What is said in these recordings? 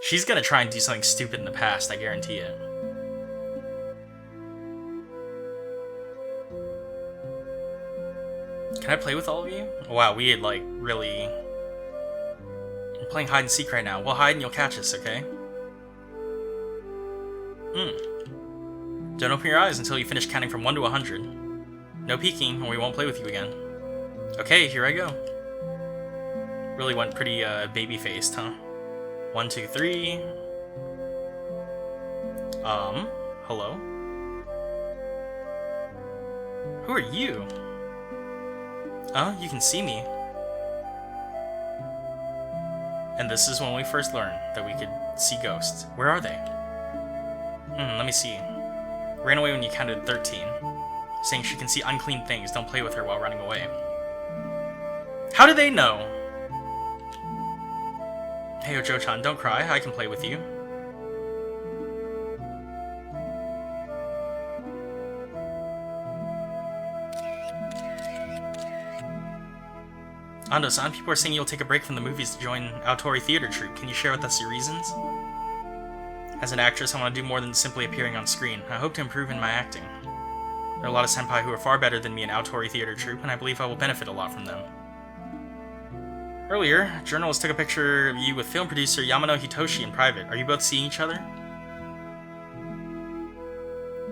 She's gonna try and do something stupid in the past, I guarantee it. Can I play with all of you? Wow, we had, like, really... We're playing hide and seek right now. We'll hide and you'll catch us, okay? Don't open your eyes until you finish counting from 1 to 100. No peeking, or we won't play with you again. Okay, here I go. Really went pretty, baby-faced, huh? 1, 2, 3... hello? Who are you? Oh, you can see me. And this is when we first learned that we could see ghosts. Where are they? Let me see. Ran away when you counted 13. Saying she can see unclean things, don't play with her while running away. How do they know? Hey, Ojo-chan, don't cry, I can play with you. Ando-san, people are saying you'll take a break from the movies to join Aotori Theater Troupe. Can you share with us your reasons? As an actress, I want to do more than simply appearing on screen. I hope to improve in my acting. There are a lot of senpai who are far better than me in Aotori Theater Troupe, and I believe I will benefit a lot from them. Earlier, journalists took a picture of you with film producer Yamano Hitoshi in private. Are you both seeing each other?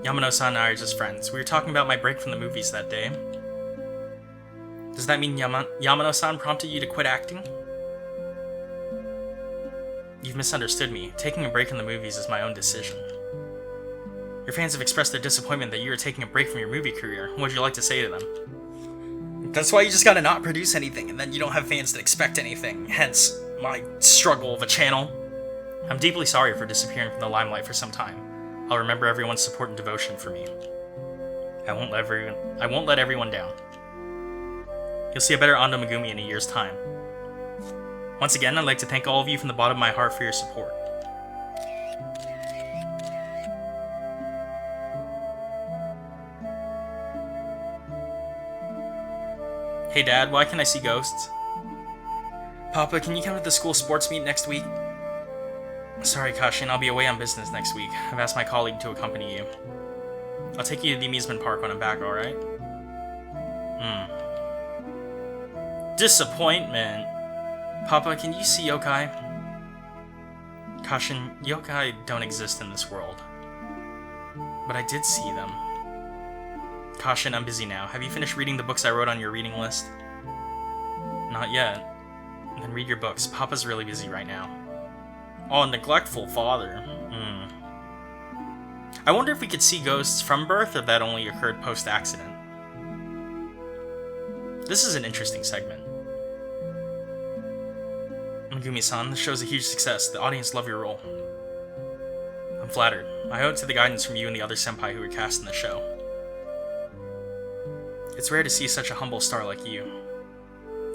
Yamano-san and I are just friends. We were talking about my break from the movies that day. Does that mean Yamano-san prompted you to quit acting? You've misunderstood me. Taking a break from the movies is my own decision. Your fans have expressed their disappointment that you are taking a break from your movie career. What would you like to say to them? That's why you just gotta not produce anything, and then you don't have fans that expect anything. Hence, my struggle of a channel. I'm deeply sorry for disappearing from the limelight for some time. I'll remember everyone's support and devotion for me. I won't let everyone down. You'll see a better Ando Megumi in a year's time. Once again, I'd like to thank all of you from the bottom of my heart for your support. Hey Dad, why can't I see ghosts? Papa, can you come to the school sports meet next week? Sorry, Kashin, I'll be away on business next week. I've asked my colleague to accompany you. I'll take you to the amusement park when I'm back, alright? Disappointment. Papa, can you see yokai? Kashin, yokai don't exist in this world. But I did see them. Kashin, I'm busy now. Have you finished reading the books I wrote on your reading list? Not yet. Then read your books. Papa's really busy right now. Oh, neglectful father. I wonder if we could see ghosts from birth, or if that only occurred post-accident. This is an interesting segment. Megumi-san, this show's a huge success. The audience love your role. I'm flattered. I owe it to the guidance from you and the other senpai who were cast in the show. It's rare to see such a humble star like you.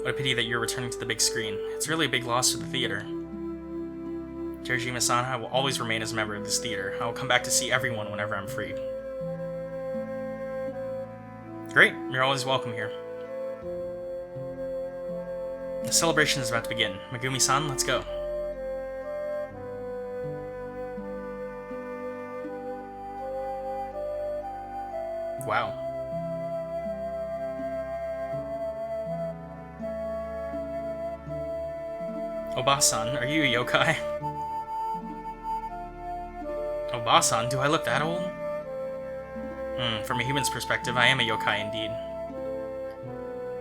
What a pity that you're returning to the big screen. It's really a big loss to the theater. Terajima-san, I will always remain as a member of this theater. I will come back to see everyone whenever I'm free. Great, you're always welcome here. The celebration is about to begin. Megumi-san, let's go. Wow. Oba-san, are you a yokai? Oba-san, do I look that old? From a human's perspective, I am a yokai indeed.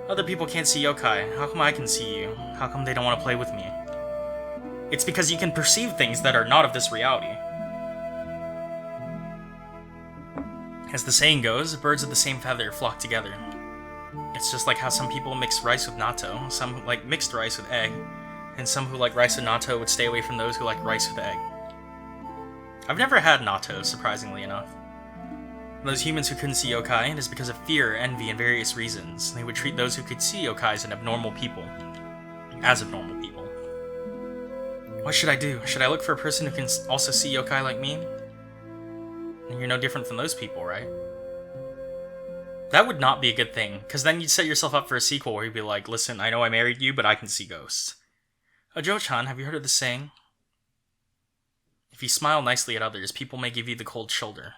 Other people can't see yokai. How come I can see you? How come they don't want to play with me? It's because you can perceive things that are not of this reality. As the saying goes, birds of the same feather flock together. It's just like how some people mix rice with natto, some like mixed rice with egg, and some who like rice and natto would stay away from those who like rice with egg. I've never had natto, surprisingly enough. Those humans who couldn't see yokai, it is because of fear, envy, and various reasons. They would treat those who could see yokai as abnormal people. What should I do? Should I look for a person who can also see yokai like me? And you're no different from those people, right? That would not be a good thing, because then you'd set yourself up for a sequel where you'd be like, listen, I know I married you, but I can see ghosts. Ojo-chan, have you heard of this saying? If you smile nicely at others, people may give you the cold shoulder.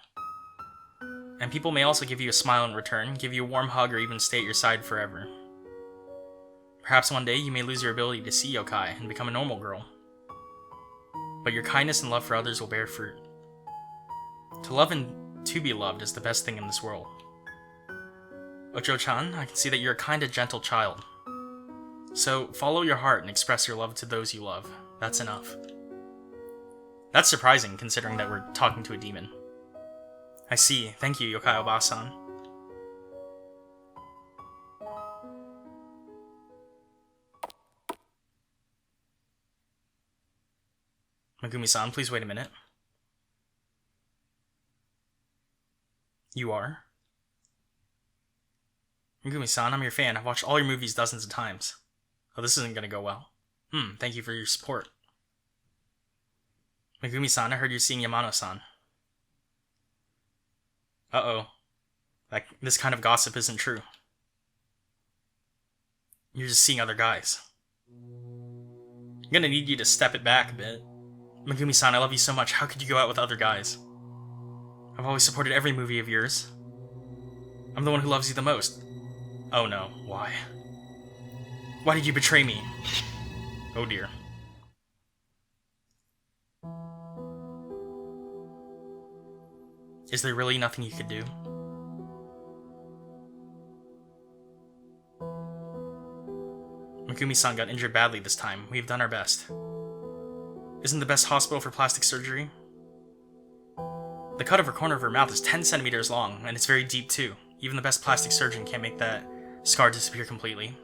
And people may also give you a smile in return, give you a warm hug, or even stay at your side forever. Perhaps one day you may lose your ability to see yokai and become a normal girl. But your kindness and love for others will bear fruit. To love and to be loved is the best thing in this world. Ocho-chan, I can see that you're a kind and gentle child. So follow your heart and express your love to those you love. That's enough. That's surprising, considering that we're talking to a demon. I see. Thank you, Yokai Oba-san. Megumi-san, please wait a minute. You are? Megumi-san, I'm your fan. I've watched all your movies dozens of times. Oh, this isn't gonna go well. Thank you for your support. Megumi-san, I heard you're seeing Yamano-san. Uh-oh. This kind of gossip isn't true. You're just seeing other guys. I'm gonna need you to step it back a bit. Megumi-san, I love you so much. How could you go out with other guys? I've always supported every movie of yours. I'm the one who loves you the most. Oh no, why? Why did you betray me? Oh dear. Is there really nothing you could do? Megumi-san got injured badly this time. We've done our best. Isn't the best hospital for plastic surgery? The cut of her corner of her mouth is 10 centimeters long, and it's very deep too. Even the best plastic surgeon can't make that scar disappear completely.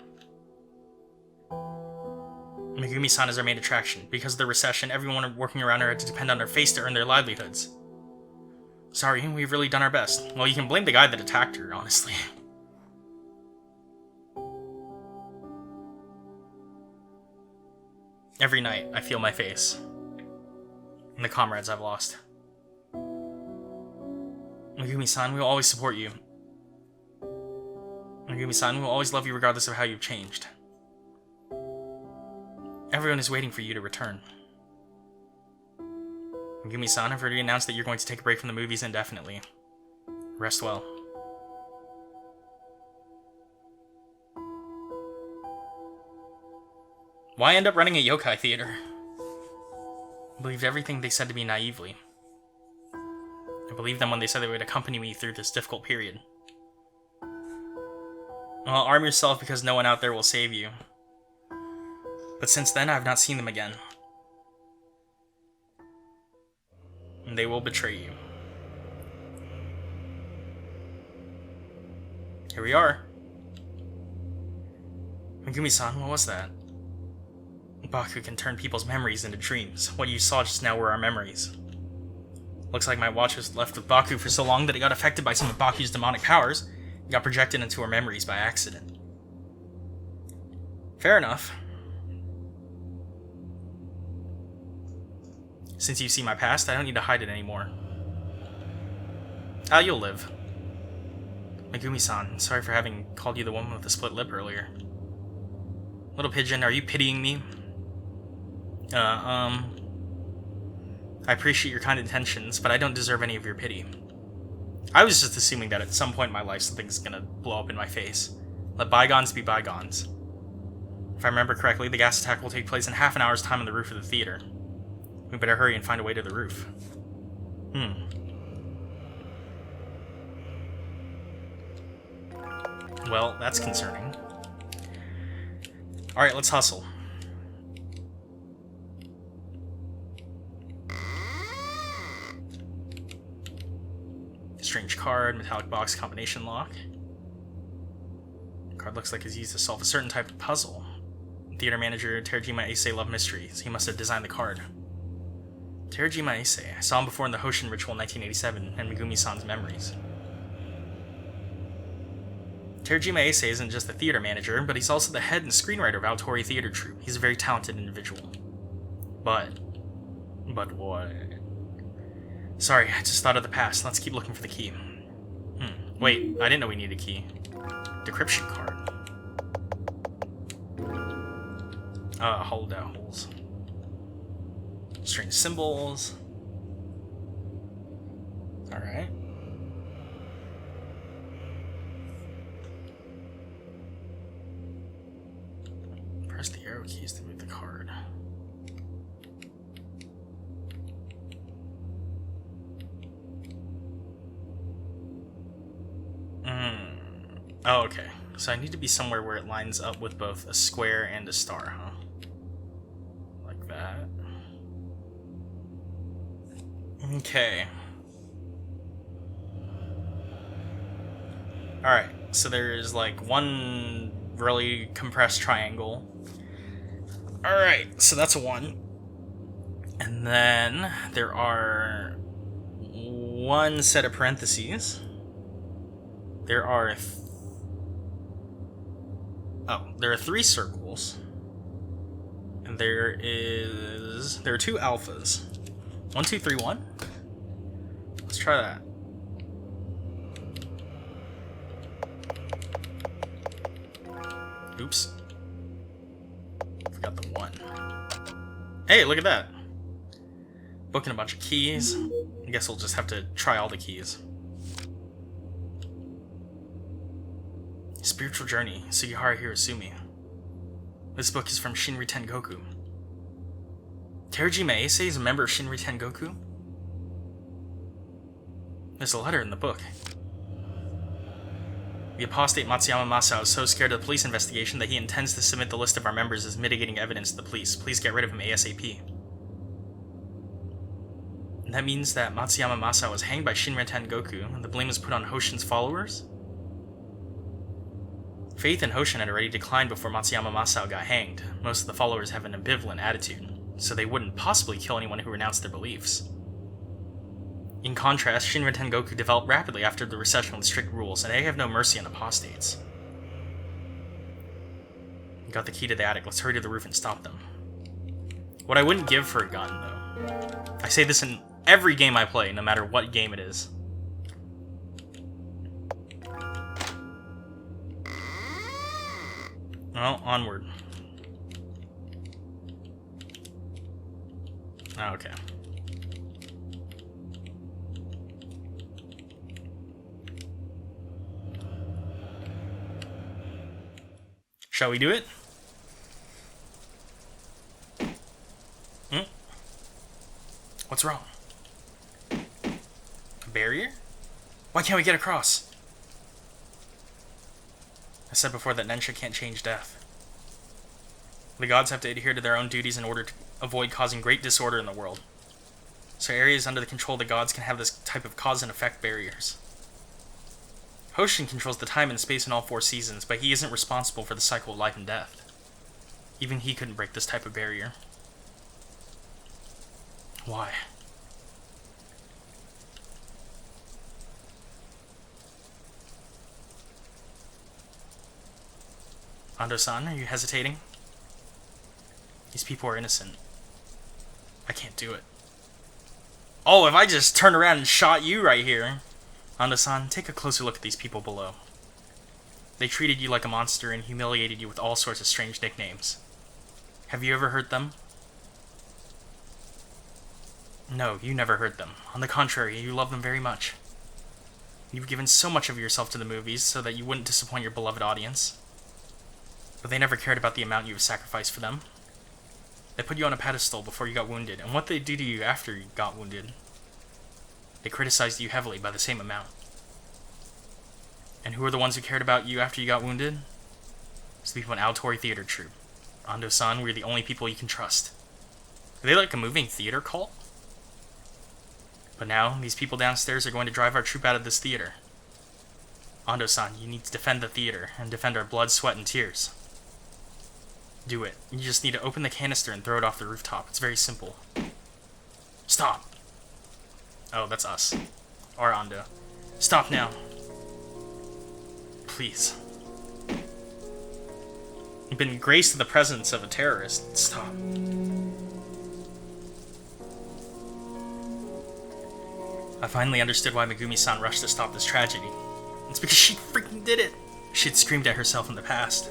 Megumi-san is our main attraction. Because of the recession, everyone working around her had to depend on her face to earn their livelihoods. Sorry, we've really done our best. Well, you can blame the guy that attacked her, honestly. Every night, I feel my face. And the comrades I've lost. Megumi-san, we will always support you. Megumi-san, we will always love you regardless of how you've changed. Everyone is waiting for you to return. Megumi-san, I've already announced that you're going to take a break from the movies indefinitely. Rest well. Why end up running a yokai theater? I believed everything they said to me naively. I believed them when they said they would accompany me through this difficult period. Well, arm yourself because no one out there will save you. But since then, I've not seen them again. And they will betray you. Here we are. Megumi-san, what was that? Baku can turn people's memories into dreams. What you saw just now were our memories. Looks like my watch was left with Baku for so long that it got affected by some of Baku's demonic powers and got projected into her memories by accident. Fair enough. Since you've seen my past, I don't need to hide it anymore. You'll live. Megumi-san, sorry for having called you the woman with the split lip earlier. Little pigeon, are you pitying me? I appreciate your kind intentions, but I don't deserve any of your pity. I was just assuming that at some point in my life something's gonna blow up in my face. Let bygones be bygones. If I remember correctly, the gas attack will take place in half an hour's time on the roof of the theater. We better hurry and find a way to the roof. Well, that's concerning. Alright, let's hustle. Strange card, metallic box combination lock. Card looks like it's used to solve a certain type of puzzle. Theater manager Terajima Issei loved mysteries. He must have designed the card. Terajima Issei. I saw him before in the Hoshin Ritual in 1987 and Megumi-san's memories. Terajima Issei isn't just the theater manager, but he's also the head and screenwriter of Aotori Theater Troupe. He's a very talented individual. But what? Sorry, I just thought of the past. Let's keep looking for the key. Wait, I didn't know we needed a key. Decryption card. Hollowed out holes. Strange symbols. Oh, okay. So I need to be somewhere where it lines up with both a square and a star, huh? Like that. Okay. Alright, so there's like one really compressed triangle. Alright, so that's a 1. And then there are one set of parentheses. There are there are 3 circles. And there are 2 alphas. 1, 2, 3, 1. Let's try that. Oops. Forgot the 1. Hey, look at that. Booking a bunch of keys. I guess we'll just have to try all the keys. Spiritual Journey, Sugihara Hirosumi. This book is from Shinri Tengoku. Terajima Eisei is a member of Shinri Tengoku? There's a letter in the book. The apostate Matsuyama Masao is so scared of the police investigation that he intends to submit the list of our members as mitigating evidence to the police. Please get rid of him ASAP. And that means that Matsuyama Masao was hanged by Shinri Tengoku, and the blame was put on Hoshin's followers? Faith in Hoshin had already declined before Matsuyama Masao got hanged. Most of the followers have an ambivalent attitude, so they wouldn't possibly kill anyone who renounced their beliefs. In contrast, Shinri Tengoku developed rapidly after the recession with strict rules, and they have no mercy on apostates. We got the key to the attic, let's hurry to the roof and stop them. What I wouldn't give for a gun, though. I say this in every game I play, no matter what game it is. Well, onward. Oh, okay. Shall we do it? What's wrong? A barrier? Why can't we get across? I said before that Nensha can't change death. The gods have to adhere to their own duties in order to avoid causing great disorder in the world. So areas under the control of the gods can have this type of cause and effect barriers. Hoshin controls the time and space in all 4 seasons, but he isn't responsible for the cycle of life and death. Even he couldn't break this type of barrier. Why? Ando-san, are you hesitating? These people are innocent. I can't do it. Oh, if I just turned around and shot you right here. Ando-san, take a closer look at these people below. They treated you like a monster and humiliated you with all sorts of strange nicknames. Have you ever hurt them? No, you never hurt them. On the contrary, you love them very much. You've given so much of yourself to the movies so that you wouldn't disappoint your beloved audience. But they never cared about the amount you have sacrificed for them. They put you on a pedestal before you got wounded, and what they do to you after you got wounded. They criticized you heavily by the same amount. And who are the ones who cared about you after you got wounded? It's the people in Aotori Theater Troupe. Ando-san, we're the only people you can trust. Are they like a moving theater cult? But now, these people downstairs are going to drive our troupe out of this theater. Ando-san, you need to defend the theater, and defend our blood, sweat, and tears. Do it. You just need to open the canister and throw it off the rooftop. It's very simple. Stop! Oh, that's us. Or Ando. Stop now. Please. You've been graced to the presence of a terrorist. Stop. I finally understood why Megumi-san rushed to stop this tragedy. It's because she freaking did it! She had screamed at herself in the past.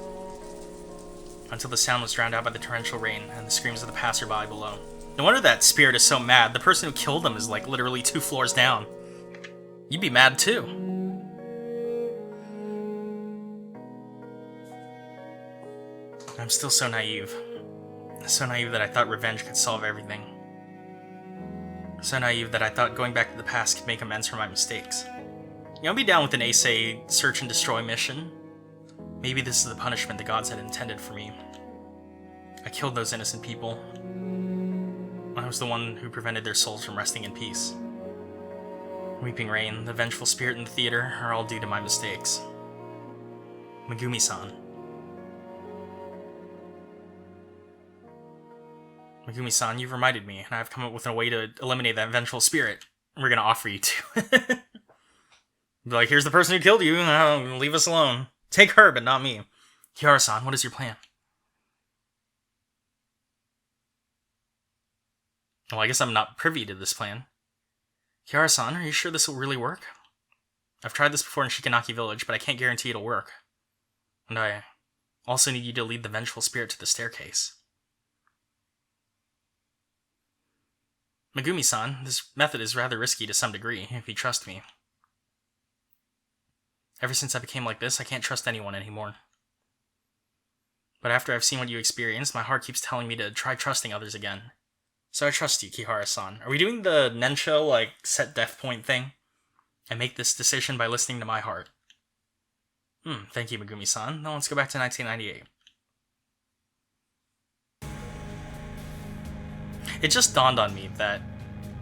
Until the sound was drowned out by the torrential rain and the screams of the passerby below. No wonder that spirit is so mad. The person who killed them is like literally 2 floors down. You'd be mad too. I'm still so naive. So naive that I thought revenge could solve everything. So naive that I thought going back to the past could make amends for my mistakes. You know, I'd be down with an Eisei search and destroy mission. Maybe this is the punishment the gods had intended for me. I killed those innocent people. I was the one who prevented their souls from resting in peace. Weeping Rain, the vengeful spirit in the theater, are all due to my mistakes. Megumi-san. Megumi-san, you've reminded me, and I've come up with a way to eliminate that vengeful spirit. We're gonna offer you to. Be like, here's the person who killed you, leave us alone. Take her, but not me. Kiara-san, what is your plan? Well, I guess I'm not privy to this plan. Kiara-san, are you sure this will really work? I've tried this before in Shikanaki Village, but I can't guarantee it'll work. And I also need you to lead the vengeful spirit to the staircase. Megumi-san, this method is rather risky to some degree, if you trust me. Ever since I became like this, I can't trust anyone anymore. But after I've seen what you experienced, my heart keeps telling me to try trusting others again. So I trust you, Kihara-san. Are we doing the Nensho, like, set death point thing? I make this decision by listening to my heart. Thank you, Megumi-san. Now let's go back to 1998. It just dawned on me that,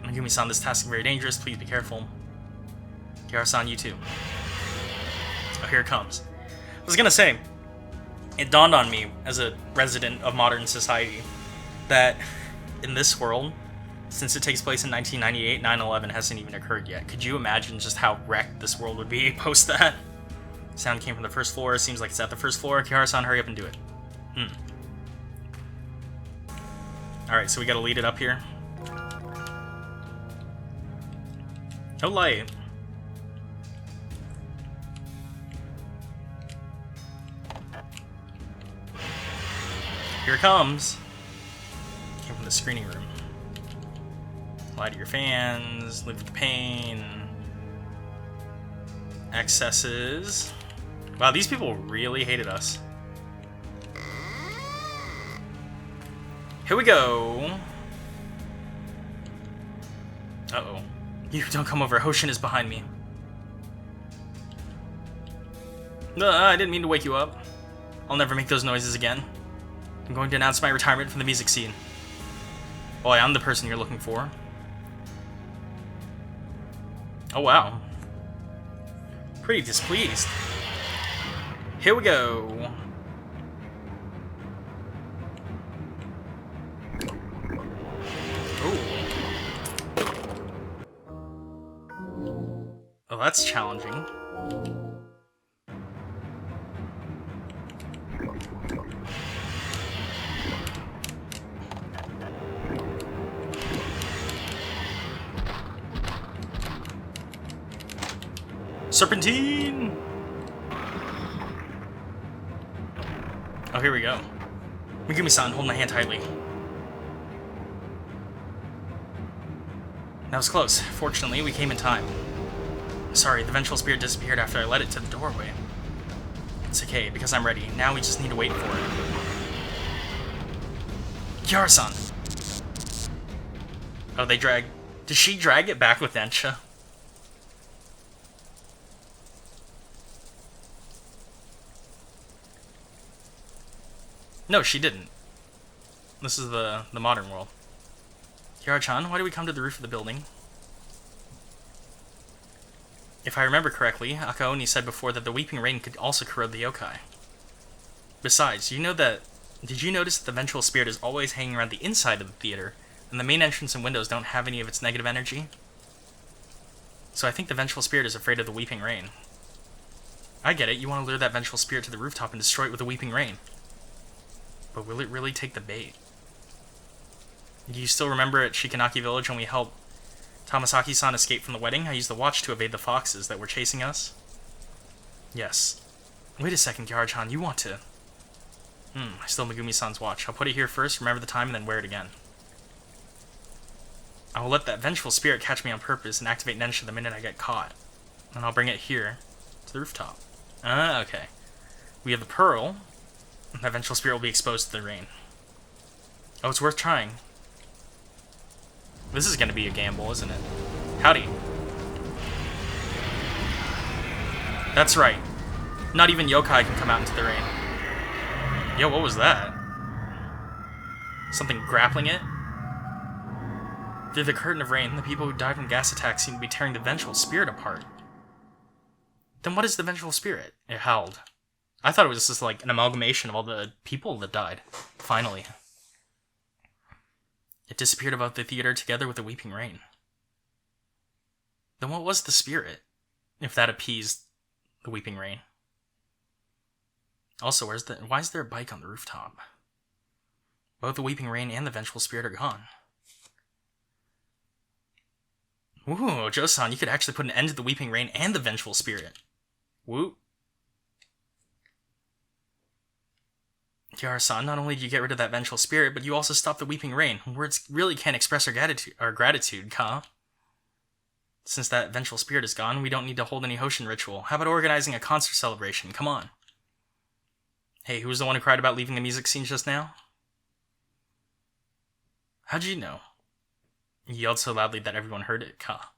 Megumi-san, this task is very dangerous, please be careful. Kihara-san, you too. Oh, here it comes. I was gonna say, it dawned on me, as a resident of modern society, that in this world, since it takes place in 1998, 9/11 hasn't even occurred yet. Could you imagine just how wrecked this world would be post that? Sound came from the first floor, seems like it's at the first floor. Kihara-san, hurry up and do it. Alright, so we gotta lead it up here. No light. Here it comes. Came from the screening room. Light your fans, live with the pain. Excesses. Wow, these people really hated us. Here we go. Uh-oh. You don't come over. Hoshin is behind me. I didn't mean to wake you up. I'll never make those noises again. I'm going to announce my retirement from the music scene. Boy, I'm the person you're looking for. Oh, wow. Pretty displeased. Here we go. Ooh. Oh, that's challenging. Serpentine! Oh, here we go. Megumi-san, hold my hand tightly. That was close. Fortunately, we came in time. Sorry, the vengeful spirit disappeared after I led it to the doorway. It's okay, because I'm ready. Now we just need to wait for it. Kiara-san! Oh, they drag... Did she drag it back with Ensha? No, she didn't. This is the modern world. Kiara-chan, why did we come to the roof of the building? If I remember correctly, Akaoni said before that the Weeping Rain could also corrode the yokai. Besides, did you notice that the vengeful spirit is always hanging around the inside of the theater, and the main entrance and windows don't have any of its negative energy? So I think the vengeful spirit is afraid of the Weeping Rain. I get it, you want to lure that vengeful spirit to the rooftop and destroy it with the Weeping Rain. But will it really take the bait? Do you still remember at Shikanaki Village when we helped Tamasaki-san escape from the wedding? I used the watch to evade the foxes that were chasing us. Yes. Wait a second, Kiara-chan, you want to... I stole Megumi-san's watch. I'll put it here first, remember the time, and then wear it again. I will let that vengeful spirit catch me on purpose and activate Nensha the minute I get caught. And I'll bring it here, to the rooftop. Okay. We have the pearl. That vengeful spirit will be exposed to the rain. Oh, it's worth trying. This is going to be a gamble, isn't it? Howdy. That's right. Not even yokai can come out into the rain. Yo, what was that? Something grappling it? Through the curtain of rain, the people who died from gas attacks seem to be tearing the vengeful spirit apart. Then what is the vengeful spirit? It howled. I thought it was just like an amalgamation of all the people that died. Finally. It disappeared above the theater together with the weeping rain. Then what was the spirit? If that appeased the weeping rain. Also, why is there a bike on the rooftop? Both the weeping rain and the vengeful spirit are gone. Ooh, Joe-san, you could actually put an end to the weeping rain and the vengeful spirit. Woo. Kihara-san, not only did you get rid of that vengeful spirit, but you also stopped the weeping rain. Words really can't express our gratitude, Ka. Since that vengeful spirit is gone, we don't need to hold any Hoshin ritual. How about organizing a concert celebration? Come on. Hey, who was the one who cried about leaving the music scene just now? How'd you know? You yelled so loudly that everyone heard it, Ka.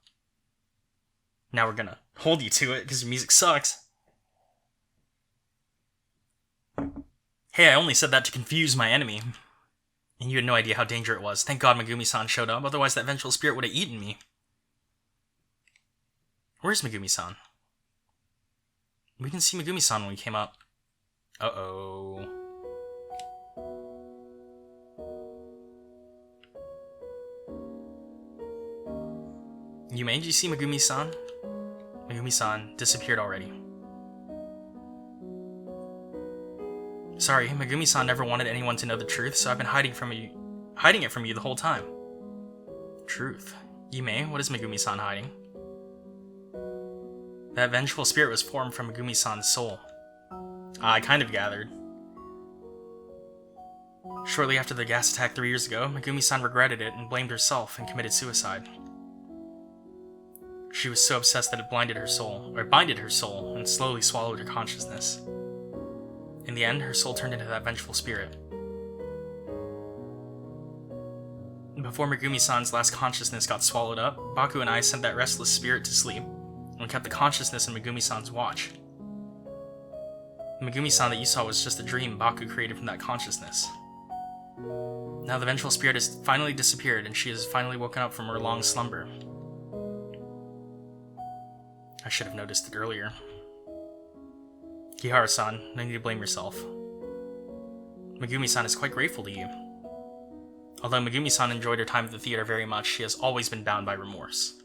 Now we're gonna hold you to it, because your music sucks. Hey, I only said that to confuse my enemy. And you had no idea how dangerous it was. Thank God Megumi-san showed up, otherwise that vengeful spirit would have eaten me. Where's Megumi-san? We didn't see Megumi-san when we came up. Uh-oh. Yume, did you see Megumi-san? Megumi-san disappeared already. Sorry, Megumi-san never wanted anyone to know the truth, so I've been hiding it from you the whole time. Truth? Yume, what is Megumi-san hiding? That vengeful spirit was formed from Megumi-san's soul. I kind of gathered. Shortly after the gas attack 3 years ago, Megumi-san regretted it and blamed herself and committed suicide. She was so obsessed that it binded her soul, and slowly swallowed her consciousness. In the end, her soul turned into that vengeful spirit. Before Megumi-san's last consciousness got swallowed up, Baku and I sent that restless spirit to sleep, and kept the consciousness in Megumi-san's watch. The Megumi-san that you saw was just a dream Baku created from that consciousness. Now the vengeful spirit has finally disappeared, and she has finally woken up from her long slumber. I should have noticed it earlier. Kihara-san, no need to blame yourself. Megumi-san is quite grateful to you. Although Megumi-san enjoyed her time at the theater very much, she has always been bound by remorse.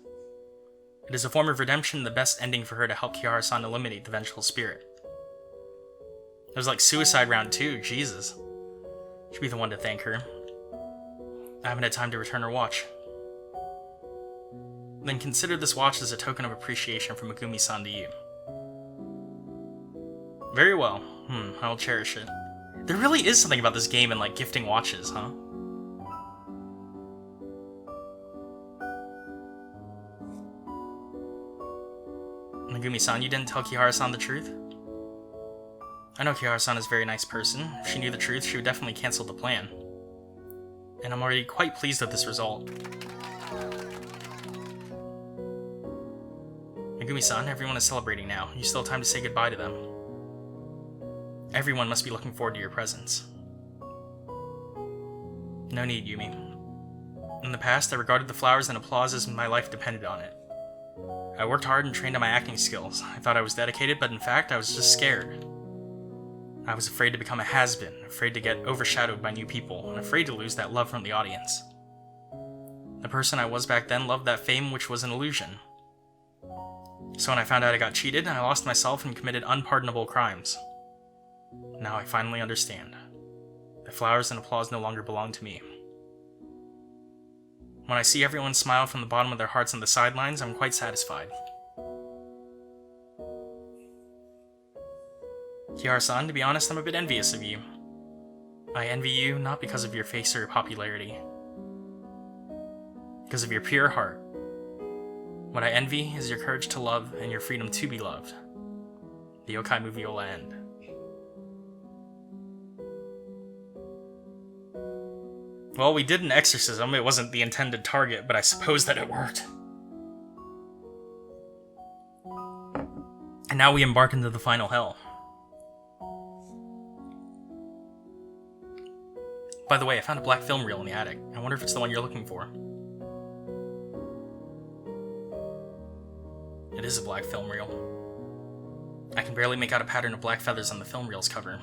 It is a form of redemption and the best ending for her to help Kihara-san eliminate the vengeful spirit. It was like Suicide Round 2, Jesus. Should be the one to thank her. I haven't had time to return her watch. Then consider this watch as a token of appreciation from Megumi-san to you. Very well. I'll cherish it. There really is something about this game and like gifting watches, huh? Megumi-san, you didn't tell Kihara-san the truth? I know Kihara-san is a very nice person. If she knew the truth, she would definitely cancel the plan. And I'm already quite pleased with this result. Megumi-san, everyone is celebrating now. You still have time to say goodbye to them. Everyone must be looking forward to your presence. No need, Yumi. In the past, I regarded the flowers and applause as my life depended on it. I worked hard and trained on my acting skills. I thought I was dedicated, but in fact, I was just scared. I was afraid to become a has-been, afraid to get overshadowed by new people, and afraid to lose that love from the audience. The person I was back then loved that fame, which was an illusion. So when I found out I got cheated, I lost myself and committed unpardonable crimes. Now I finally understand. The flowers and applause no longer belong to me. When I see everyone smile from the bottom of their hearts on the sidelines, I'm quite satisfied. Kihara-san, to be honest, I'm a bit envious of you. I envy you not because of your face or your popularity, because of your pure heart. What I envy is your courage to love and your freedom to be loved. The yokai movie will end. Well, we did an exorcism. It wasn't the intended target, but I suppose that it worked. And now we embark into the final hell. By the way, I found a black film reel in the attic. I wonder if it's the one you're looking for. It is a black film reel. I can barely make out a pattern of black feathers on the film reel's cover.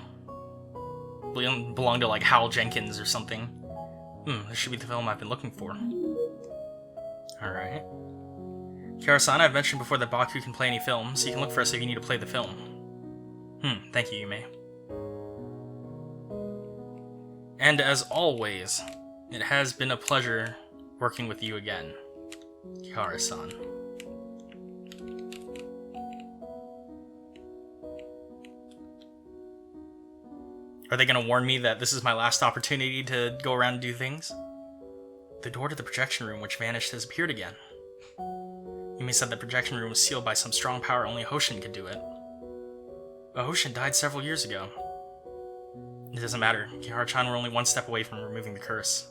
Belong to like Hal Jenkins or something. This should be the film I've been looking for. Alright. Kiara-san, I've mentioned before that Baku can play any film, so you can look for us if you need to play the film. Thank you, Yume. And as always, it has been a pleasure working with you again, Kiara-san. Are they going to warn me that this is my last opportunity to go around and do things? The door to the projection room, which vanished, has appeared again. Yume said the projection room was sealed by some strong power only Hoshin could do it. But Hoshin died several years ago. It doesn't matter. Kihara-chan were only one step away from removing the curse.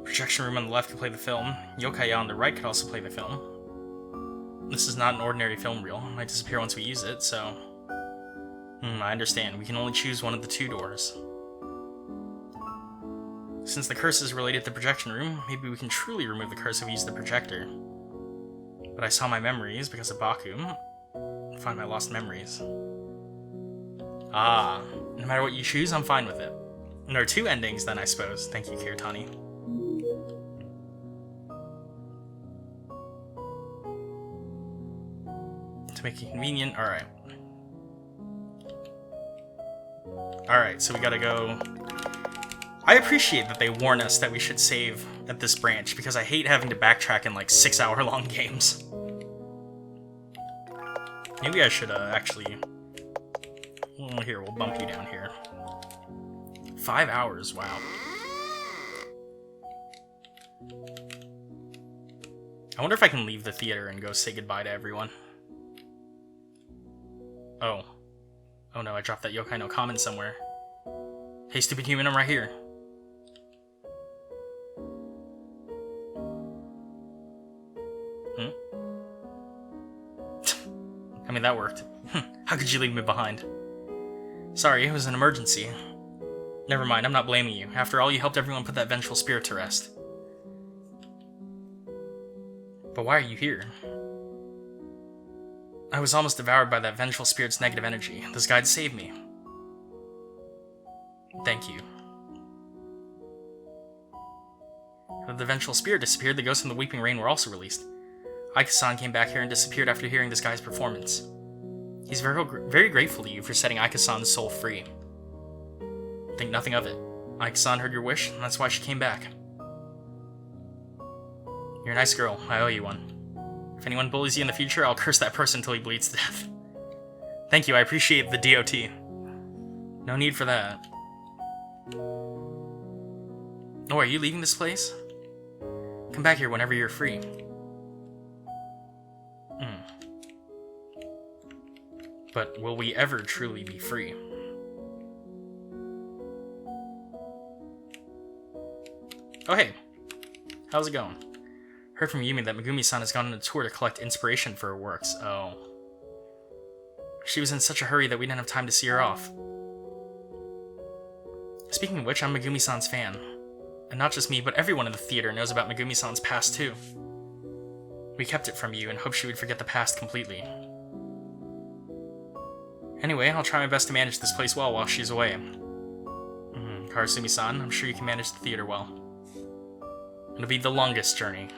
Projection room on the left could play the film. Yokaya on the right could also play the film. This is not an ordinary film reel. It might disappear once we use it, so... I understand. We can only choose one of the two doors. Since the curse is related to the projection room, maybe we can truly remove the curse if we use the projector. But I saw my memories because of Baku. Find my lost memories. No matter what you choose, I'm fine with it. And there are two endings then, I suppose. Thank you, Kiritani. To make it convenient, alright. Alright, so we gotta go... I appreciate that they warn us that we should save at this branch, because I hate having to backtrack in like 6-hour-long games. Maybe I should actually... Well, here, we'll bump you down here. 5 hours, wow. I wonder if I can leave the theater and go say goodbye to everyone. Oh. Oh no, I dropped that yokai no comment somewhere. Hey, stupid human, I'm right here. I mean, that worked. How could you leave me behind? Sorry, it was an emergency. Never mind, I'm not blaming you. After all, you helped everyone put that vengeful spirit to rest. But why are you here? I was almost devoured by that vengeful spirit's negative energy. This guide saved me. Thank you. When the vengeful spirit disappeared, the ghosts from the Weeping Rain were also released. Aika-san came back here and disappeared after hearing this guy's performance. He's very grateful to you for setting Aika-san's soul free. Think nothing of it. Aika-san heard your wish, and that's why she came back. You're a nice girl. I owe you one. If anyone bullies you in the future, I'll curse that person until he bleeds to death. Thank you, I appreciate the DOT. No need for that. Oh, are you leaving this place? Come back here whenever you're free. But will we ever truly be free? Oh hey, how's it going? Heard from Yume that Megumi-san has gone on a tour to collect inspiration for her works. Oh. She was in such a hurry that we didn't have time to see her off. Speaking of which, I'm Megumi-san's fan. And not just me, but everyone in the theater knows about Megumi-san's past too. We kept it from you and hoped she would forget the past completely. Anyway, I'll try my best to manage this place well while she's away. Karasumi-san, I'm sure you can manage the theater well. It'll be the longest journey.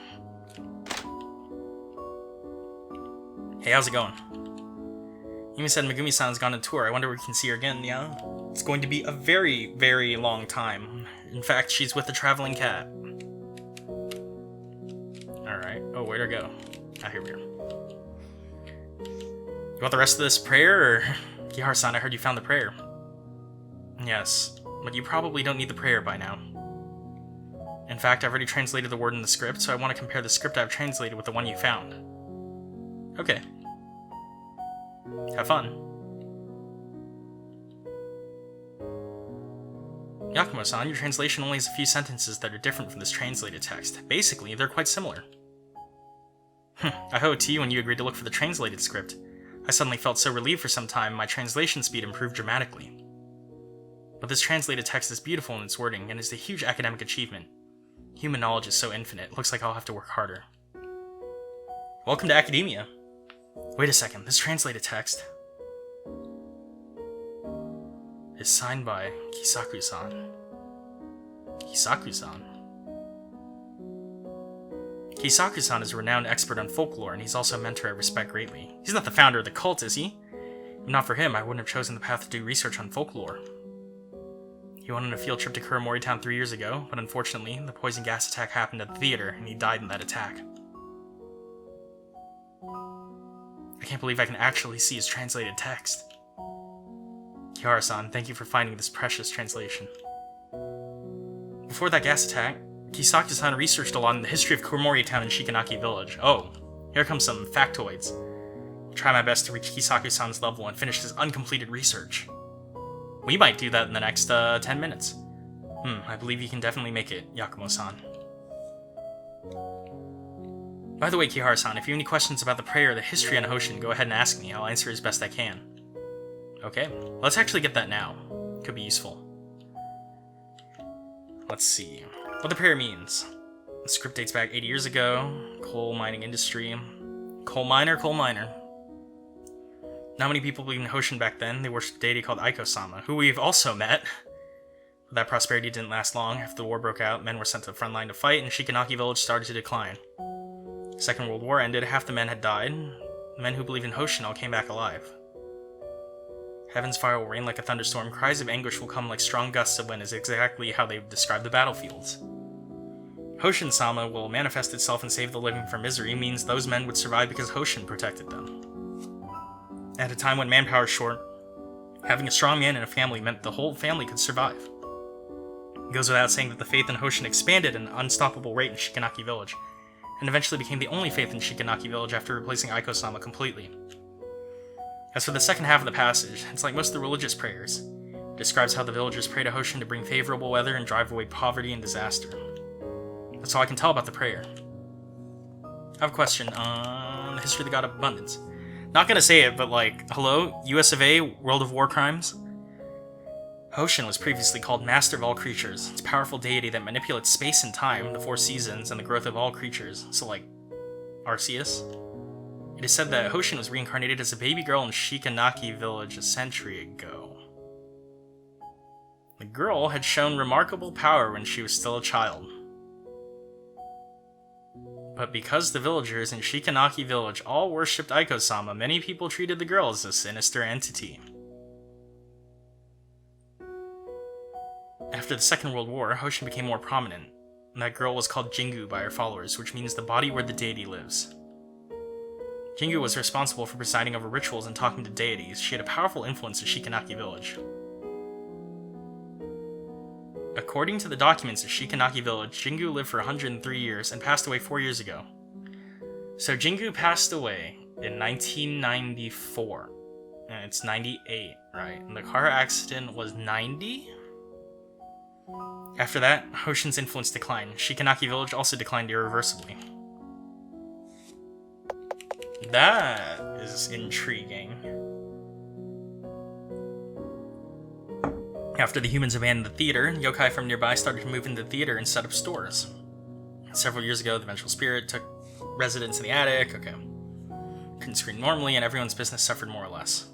Hey, how's it going? Yume said Megumi-san's gone on tour. I wonder if we can see her again, yeah? It's going to be a very, very long time. In fact, she's with the traveling cat. Alright. Oh, where'd her go? Ah, here we are. You want the rest of this prayer, or... Kihara-san, I heard you found the prayer. Yes, but you probably don't need the prayer by now. In fact, I've already translated the word in the script, so I want to compare the script I've translated with the one you found. Okay. Have fun. Yakumo-san, your translation only has a few sentences that are different from this translated text. Basically, they're quite similar. I owe it to you when you agreed to look for the translated script. I suddenly felt so relieved for some time, my translation speed improved dramatically. But this translated text is beautiful in its wording and is a huge academic achievement. Human knowledge is so infinite, looks like I'll have to work harder. Welcome to academia. Wait a second, this translated text is signed by Kisaku-san. Kisaku-san? Kisaku-san is a renowned expert on folklore, and he's also a mentor I respect greatly. He's not the founder of the cult, is he? If not for him, I wouldn't have chosen the path to do research on folklore. He went on a field trip to Kuromori Town 3 years ago, but unfortunately, the poison gas attack happened at the theater, and he died in that attack. I can't believe I can actually see his translated text. Kihara-san, thank you for finding this precious translation. Before that gas attack, Kisaku-san researched a lot in the history of Kuromori Town and Shikanaki Village. Oh, here come some factoids. I'll try my best to reach Kisaku-san's level and finish his uncompleted research. We might do that in the next 10 minutes. I believe you can definitely make it, Yakumo-san. By the way, Kihara-san, if you have any questions about the prayer or the history on Hoshin, go ahead and ask me. I'll answer as best I can. Okay, let's actually get that now. Could be useful. Let's see what the prayer means. The script dates back 80 years ago. Coal mining industry. Coal miner. Not many people believed in Hoshin back then. They worshipped a deity called Aiko-sama, who we've also met. But that prosperity didn't last long. After the war broke out, men were sent to the front line to fight, and Shikanaki Village started to decline. The Second World War ended, half the men had died. The men who believed in Hoshin all came back alive. Heaven's fire will rain like a thunderstorm. Cries of anguish will come like strong gusts of wind is exactly how they describe the battlefields. Hoshin-sama will manifest itself and save the living from misery means those men would survive because Hoshin protected them. At a time when manpower is short, having a strong man in a family meant the whole family could survive. It goes without saying that the faith in Hoshin expanded at an unstoppable rate in Shikanaki Village, and eventually became the only faith in Shikanaki Village after replacing Aiko-sama completely. As for the second half of the passage, it's like most of the religious prayers. It describes how the villagers pray to Hoshin to bring favorable weather and drive away poverty and disaster. That's all I can tell about the prayer. I have a question on the history of the god of abundance. Not gonna say it, but like, hello, US of A, World of War Crimes? Hoshin was previously called Master of all creatures. It's a powerful deity that manipulates space and time, the 4 seasons, and the growth of all creatures. So like, Arceus? It is said that Hoshin was reincarnated as a baby girl in Shikanaki Village a century ago. The girl had shown remarkable power when she was still a child. But because the villagers in Shikanaki Village all worshipped Aiko-sama, many people treated the girl as a sinister entity. After the Second World War, Hoshin became more prominent, and that girl was called Jingu by her followers, which means the body where the deity lives. Jingu was responsible for presiding over rituals and talking to deities. She had a powerful influence in Shikanaki Village. According to the documents of Shikanaki Village, Jingu lived for 103 years and passed away 4 years ago. So Jingu passed away in 1994. And it's 98, right? And the car accident was 90? After that, Hoshin's influence declined. Shikanaki Village also declined irreversibly. That is intriguing. After the humans abandoned the theater, yokai from nearby started to move into the theater and set up stores. Several years ago, the vengeful spirit took residence in the attic. Okay. Couldn't scream normally, and everyone's business suffered more or less.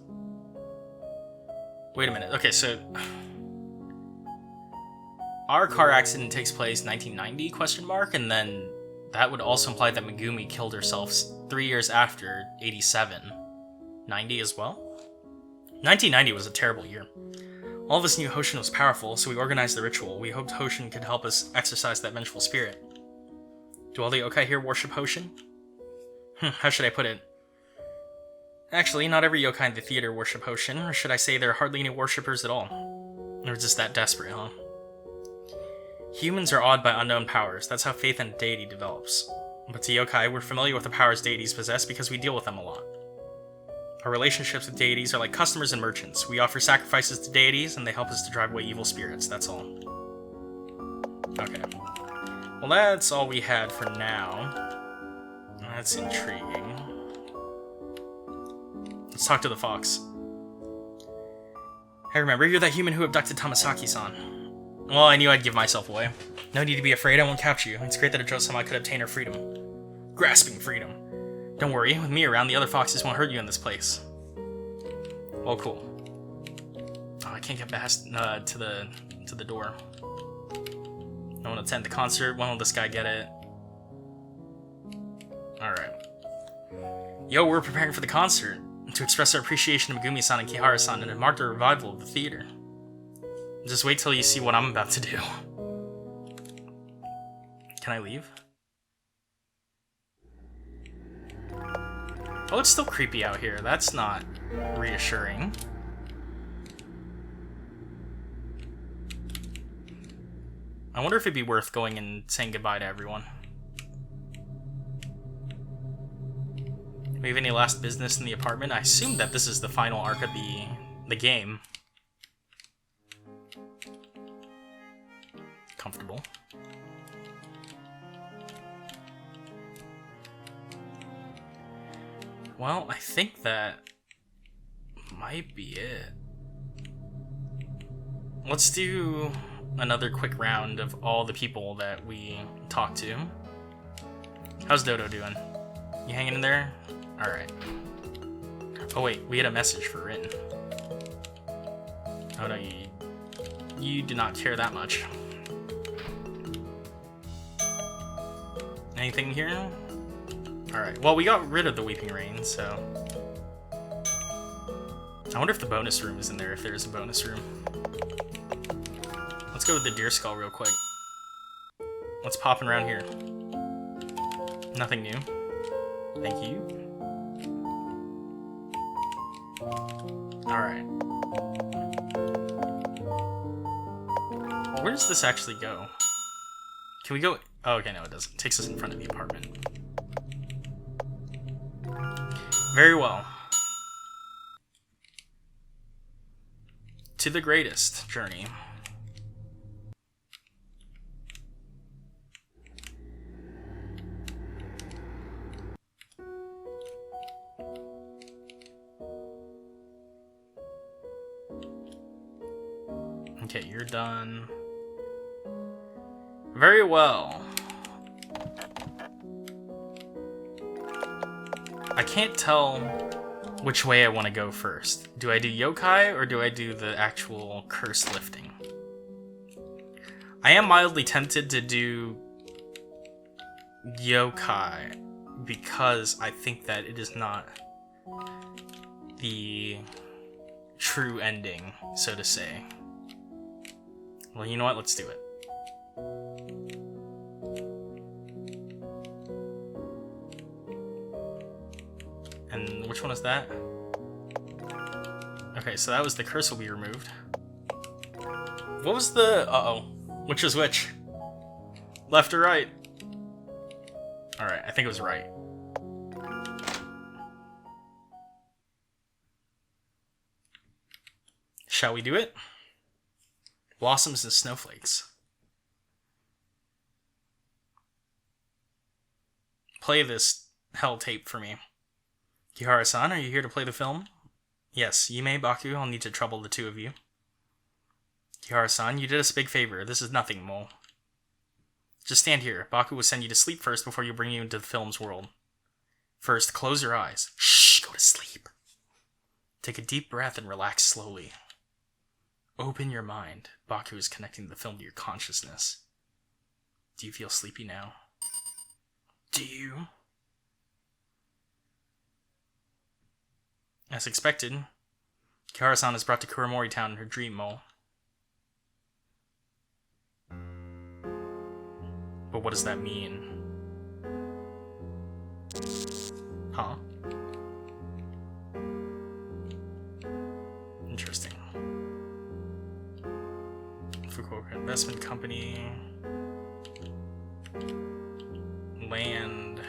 Wait a minute. Okay, so our car accident takes place 1990 question mark, and then that would also imply that Megumi killed herself 3 years after 87. 90 as well? 1990 was a terrible year. All of us knew Hoshin was powerful, so we organized the ritual. We hoped Hoshin could help us exorcise that vengeful spirit. Do all the yokai here worship Hoshin? How should I put it? Actually, not every yokai in the theater worship Hoshin, or should I say there are hardly any worshippers at all. They're just that desperate, huh? Humans are awed by unknown powers. That's how faith in a deity develops. But to yokai, we're familiar with the powers deities possess because we deal with them a lot. Our relationships with deities are like customers and merchants. We offer sacrifices to deities, and they help us to drive away evil spirits, that's all. Okay. Well, that's all we had for now. That's intriguing. Let's talk to the fox. Hey, remember, you're that human who abducted Tamasaki-san. Well, I knew I'd give myself away. No need to be afraid, I won't capture you. It's great that Ajo-sama could obtain her freedom. Grasping freedom. Don't worry, with me around, the other foxes won't hurt you in this place. Well, cool. Oh, I can't get past to the door. No one attend the concert. When will this guy get it? Alright. Yo, we're preparing for the concert to express our appreciation of Megumi-san and Kihara-san and to mark the revival of the theater. Just wait till you see what I'm about to do. Can I leave? Oh, it's still creepy out here. That's not reassuring. I wonder if it'd be worth going and saying goodbye to everyone. We have any last business in the apartment? I assume that this is the final arc of the game. Comfortable. Well, I think that might be it. Let's do another quick round of all the people that we talked to. How's Dodo doing? You hanging in there? Alright. Oh wait, we had a message for Rin. Oh no, you do not care that much. Anything here? Alright, well, we got rid of the Weeping Rain, so... I wonder if the bonus room is in there, if there's a bonus room. Let's go with the Deer Skull real quick. What's popping around here? Nothing new. Thank you. Alright. Where does this actually go? Can we go... Oh, okay, no, it doesn't. It takes us in front of the apartment. Very well. To the greatest journey. Okay, you're done. Very well. I can't tell which way I want to go first. Do I do yokai or do I do the actual curse lifting? I am mildly tempted to do yokai because I think that it is not the true ending, so to say. Well, you know what? Let's do it. And which one is that? Okay, so that was the curse will be removed. What was the... Uh-oh. Which is which? Left or right? Alright, I think it was right. Shall we do it? Blossoms and snowflakes. Play this hell tape for me. Kihara-san, are you here to play the film? Yes, Yume, Baku, I'll need to trouble the two of you. Kihara-san, you did us a big favor. This is nothing, Mole. Just stand here. Baku will send you to sleep first before you bring you into the film's world. First, close your eyes. Shh, go to sleep. Take a deep breath and relax slowly. Open your mind. Baku is connecting the film to your consciousness. Do you feel sleepy now? Do you? As expected, Kihara-san is brought to Kuramori Town in her dream, Mole. But what does that mean? Huh? Interesting. Fukuoka Investment Company. Land.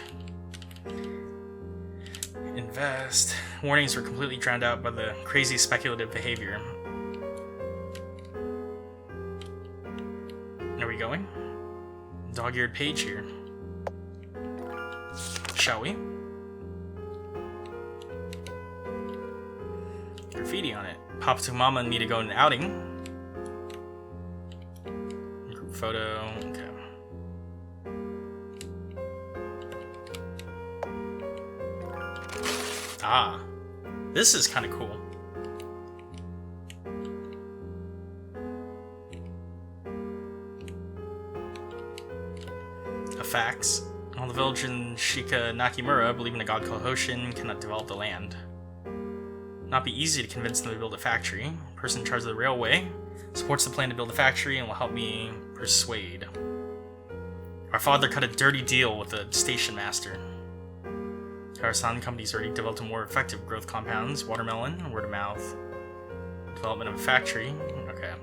Invest. Warnings were completely drowned out by the crazy speculative behavior. Are we going? Dog-eared page here. Shall we? Graffiti on it. Papa took Mama and me to go on an outing. Group photo. Okay. Ah. This is kind of cool. A fax. All the village in Shika Nakimura believe in a god called Hoshin cannot develop the land. Not be easy to convince them to build a factory. The person in charge of the railway supports the plan to build a factory and will help me persuade. Our father cut a dirty deal with the station master. Karasan company's already developed a more effective growth compounds, watermelon, word of mouth, development of a factory. Okay.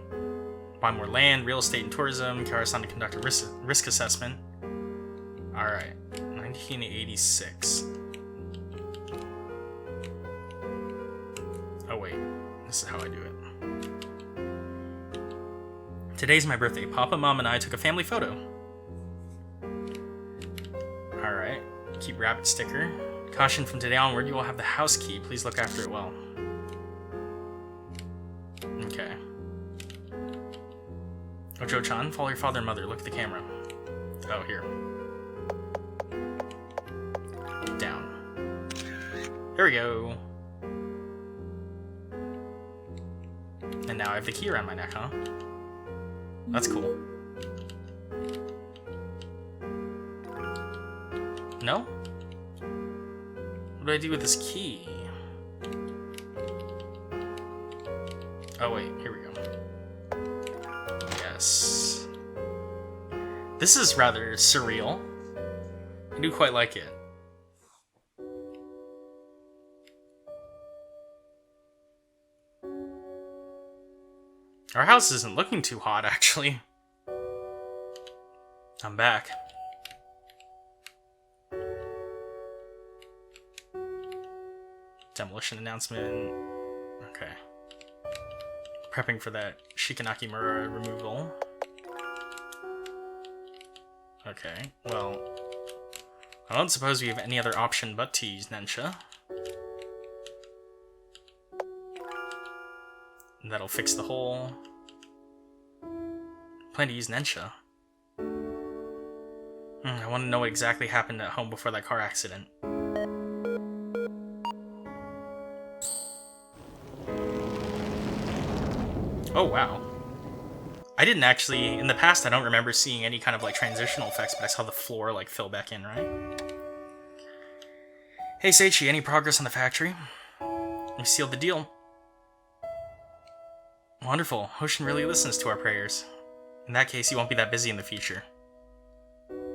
Buy more land, real estate, and tourism. Karasan to conduct a risk assessment. Alright. 1986. Oh wait, this is how I do it. Today's my birthday. Papa, Mom, and I took a family photo. Alright, keep rabbit sticker. Caution, from today onward, you will have the house key. Please look after it well. Okay. Ojo-chan, follow your father and mother. Look at the camera. Oh, here. Down. There we go. And now I have the key around my neck, huh? That's cool. No? What do I do with this key? Oh wait, here we go. Yes. This is rather surreal. I do quite like it. Our house isn't looking too hot, actually. I'm back. Demolition announcement. Okay. Prepping for that Shikanakimura removal. Okay, well, I don't suppose we have any other option but to use Nensha. That'll fix the hole. Plan to use Nensha. I want to know what exactly happened at home before that car accident. Oh wow. I didn't actually, in the past I don't remember seeing any kind of like transitional effects, but I saw the floor like fill back in, right? Hey Seichi, any progress on the factory? We sealed the deal. Wonderful. Hoshin really listens to our prayers. In that case, you won't be that busy in the future.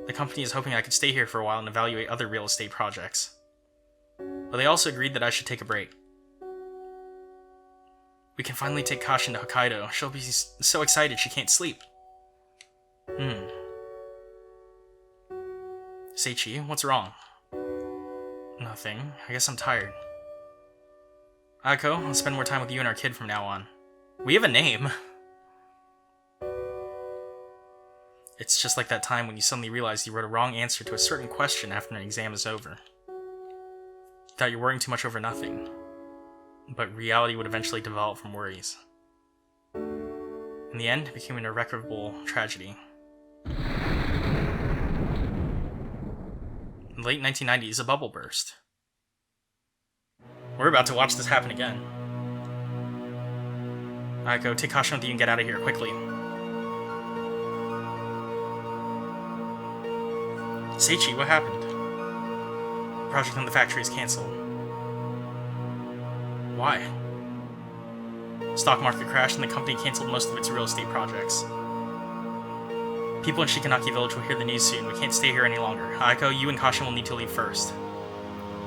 The company is hoping I could stay here for a while and evaluate other real estate projects. But they also agreed that I should take a break. We can finally take Kashin to Hokkaido. She'll be so excited she can't sleep. Seichi, what's wrong? Nothing. I guess I'm tired. Aiko, I'll spend more time with you and our kid from now on. We have a name. It's just like that time when you suddenly realized you wrote a wrong answer to a certain question after an exam is over. You thought you were worrying too much over nothing. But reality would eventually develop from worries. In the end, it became an irreparable tragedy. In the late 1990s, a bubble burst. We're about to watch this happen again. Aiko, take Kashin with you and get out of here, quickly. Seichi, what happened? The project on the factory is cancelled. Why? Stock market crashed and the company cancelled most of its real estate projects. People in Shikanaki Village will hear the news soon. We can't stay here any longer. Aiko, you and Kashin will need to leave first.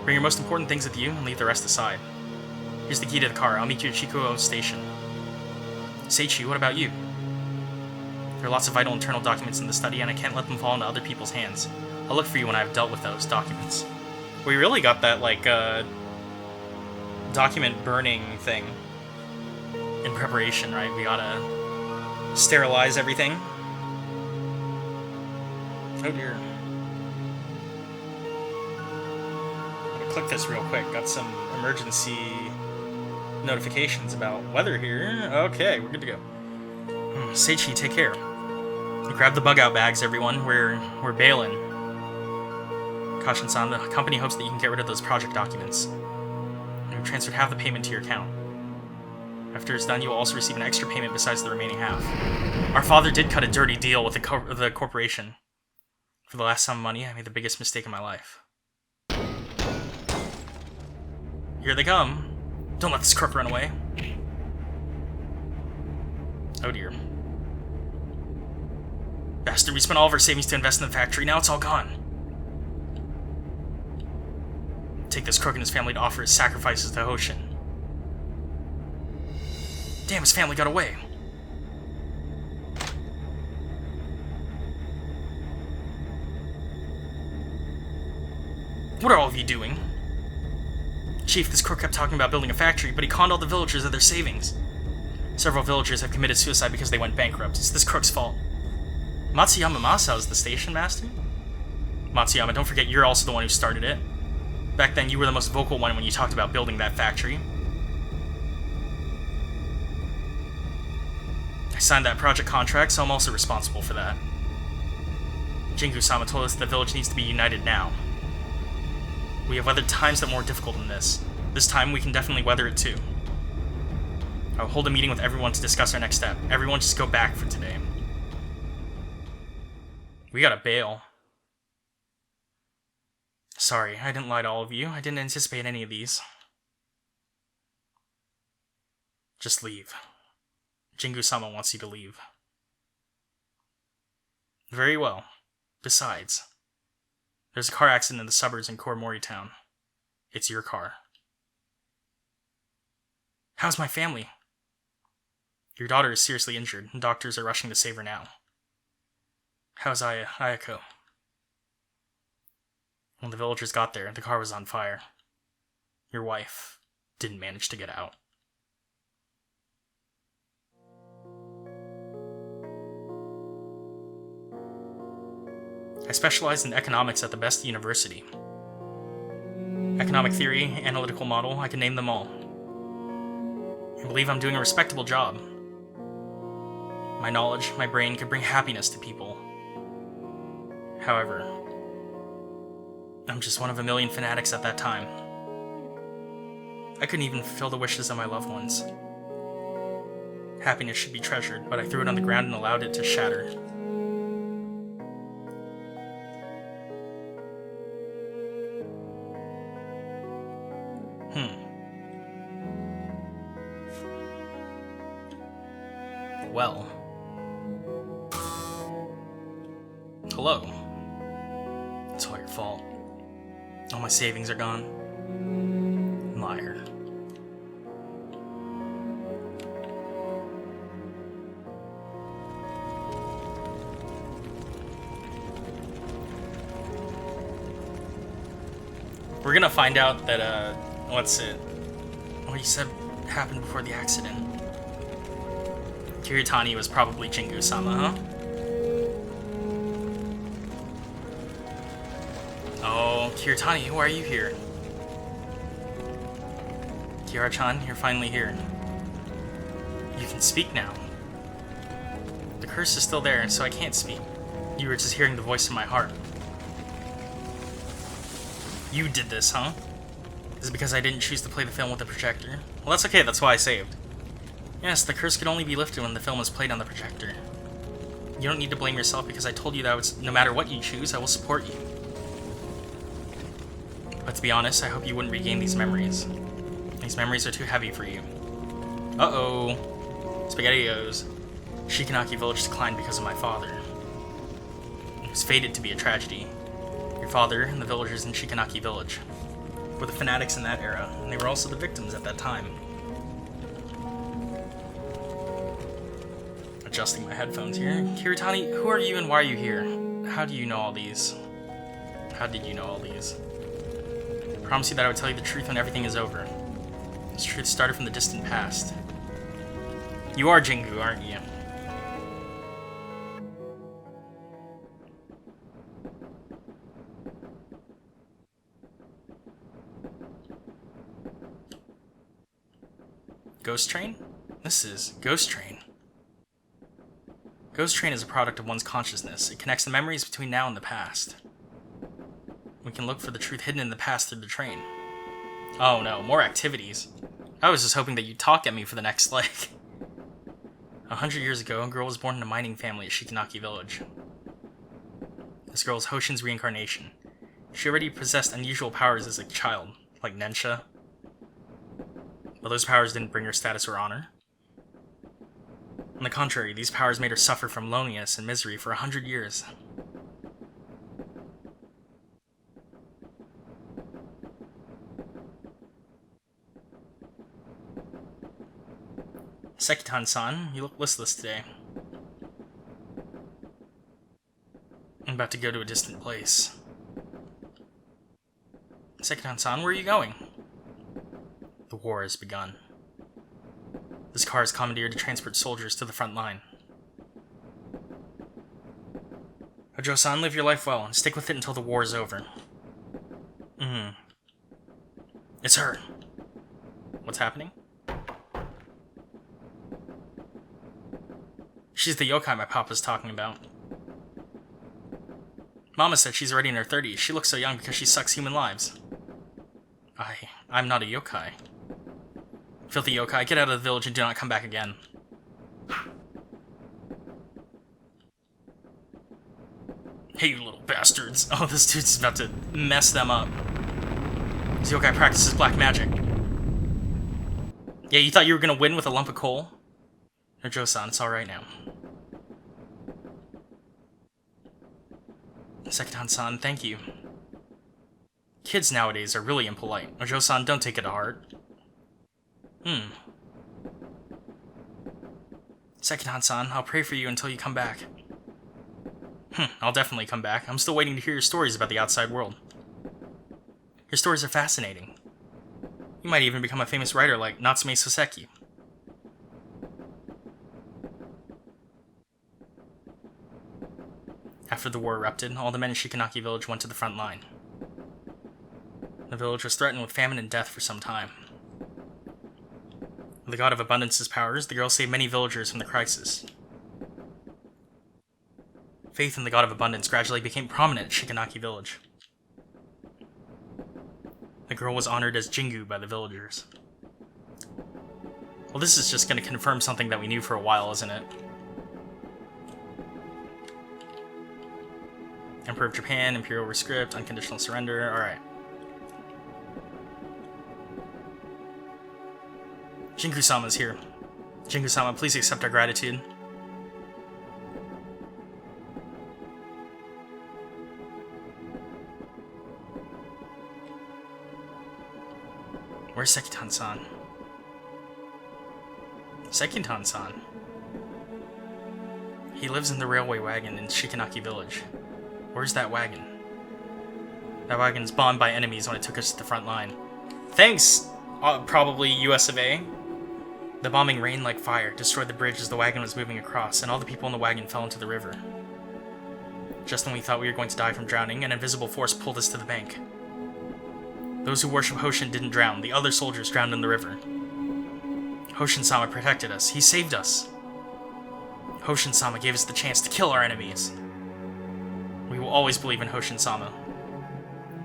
Bring your most important things with you and leave the rest aside. Here's the key to the car. I'll meet you at Chikuo Station. Seichi, what about you? There are lots of vital internal documents in the study, and I can't let them fall into other people's hands. I'll look for you when I've dealt with those documents. We really got that, like, document burning thing in preparation, right? We gotta sterilize everything. Oh dear. I'm gonna click this real quick. Got some emergency notifications about weather here. Okay, we're good to go. Seichi, take care. Grab the bug-out bags, everyone. We're bailing. Kashin-san, the company hopes that you can get rid of those project documents. We've transferred half the payment to your account. After it's done, you will also receive an extra payment besides the remaining half. Our father did cut a dirty deal with the corporation. For the last sum of money, I made the biggest mistake in my life. Here they come. Don't let this crook run away. Oh dear. Bastard, we spent all of our savings to invest in the factory, now it's all gone. Take this crook and his family to offer his sacrifices to Hoshin. Damn, his family got away. What are all of you doing? Chief, this crook kept talking about building a factory, but he conned all the villagers of their savings. Several villagers have committed suicide because they went bankrupt. It's this crook's fault. Matsuyama Masao is the station master? Matsuyama, don't forget you're also the one who started it. Back then, you were the most vocal one when you talked about building that factory. I signed that project contract, so I'm also responsible for that. Jingu-sama told us the village needs to be united now. We have weathered times that are more difficult than this. This time, we can definitely weather it too. I will hold a meeting with everyone to discuss our next step. Everyone just go back for today. We gotta bail. Sorry, I didn't lie to all of you. I didn't anticipate any of these. Just leave. Jingu-sama wants you to leave. Very well. Besides, there's a car accident in the suburbs in Koromori Town. It's your car. How's my family? Your daughter is seriously injured, and doctors are rushing to save her now. How's Ayako? When the villagers got there, the car was on fire. Your wife didn't manage to get out. I specialize in economics at the best university. Economic theory, analytical model, I can name them all. I believe I'm doing a respectable job. My knowledge, my brain could bring happiness to people. However, I'm just one of a million fanatics at that time. I couldn't even fulfill the wishes of my loved ones. Happiness should be treasured, but I threw it on the ground and allowed it to shatter. Well. Hello. It's all your fault. All my savings are gone. Liar. We're gonna find out that, what he said happened before the accident. Kiritani was probably Jingu-sama, huh? Oh, Kiritani, why are you here? Kiara-chan, you're finally here. You can speak now. The curse is still there, so I can't speak. You were just hearing the voice in my heart. You did this, huh? Is it because I didn't choose to play the film with the projector? Well, that's okay, that's why I saved. Yes, the curse could only be lifted when the film is played on the projector. You don't need to blame yourself because I told you that no matter what you choose, I will support you. But to be honest, I hope you wouldn't regain these memories. These memories are too heavy for you. Uh-oh. SpaghettiOs. Shikanaki Village declined because of my father. It was fated to be a tragedy. Your father and the villagers in Shikanaki Village were the fanatics in that era, and they were also the victims at that time. Adjusting my headphones here. Kiritani, who are you and why are you here? How do you know all these? How did you know all these? I promised you that I would tell you the truth when everything is over. This truth started from the distant past. You are Jingu, aren't you? Ghost Train? This is Ghost Train. Ghost Train is a product of one's consciousness. It connects the memories between now and the past. We can look for the truth hidden in the past through the train. Oh no, more activities. I was just hoping that you'd talk at me for the next leg. 100 years ago, a girl was born in a mining family at Shikanaki Village. This girl is Hoshin's reincarnation. She already possessed unusual powers as a child, like Nensha. But those powers didn't bring her status or honor. On the contrary, these powers made her suffer from loneliness and misery for 100 years. Sekitan-san, you look listless today. I'm about to go to a distant place. Sekitan-san, where are you going? The war has begun. This car is commandeered to transport soldiers to the front line. Hojo-san, live your life well and stick with it until the war is over. It's her. What's happening? She's the yokai my papa's talking about. Mama said she's already in her 30s. She looks so young because she sucks human lives. I'm not a yokai. Filthy yokai, get out of the village and do not come back again. Hey, you little bastards. Oh, this dude's about to mess them up. This yokai practices black magic. Yeah, you thought you were gonna win with a lump of coal? Hojo-san, it's alright now. Sekitan-san, thank you. Kids nowadays are really impolite. Hojo-san, don't take it to heart. Sekitan-san, I'll pray for you until you come back. I'll definitely come back. I'm still waiting to hear your stories about the outside world. Your stories are fascinating. You might even become a famous writer like Natsume Soseki. After the war erupted, all the men in Shikanaki Village went to the front line. The village was threatened with famine and death for some time. With the God of Abundance's powers, the girl saved many villagers from the crisis. Faith in the God of Abundance gradually became prominent at Shikanaki Village. The girl was honored as Jingu by the villagers. Well, this is just going to confirm something that we knew for a while, isn't it? Emperor of Japan, Imperial Rescript, Unconditional Surrender, alright. Jingu-sama's here. Jingu-sama, please accept our gratitude. Where's Sekitan-san? Sekitan-san? He lives in the railway wagon in Shikanaki Village. Where's that wagon? That wagon's bombed by enemies when it took us to the front line. Thanks, probably US of A. The bombing rained like fire, destroyed the bridge as the wagon was moving across, and all the people in the wagon fell into the river. Just when we thought we were going to die from drowning, an invisible force pulled us to the bank. Those who worship Hoshin didn't drown, the other soldiers drowned in the river. Hoshin-sama protected us, he saved us. Hoshin-sama gave us the chance to kill our enemies. We will always believe in Hoshin-sama.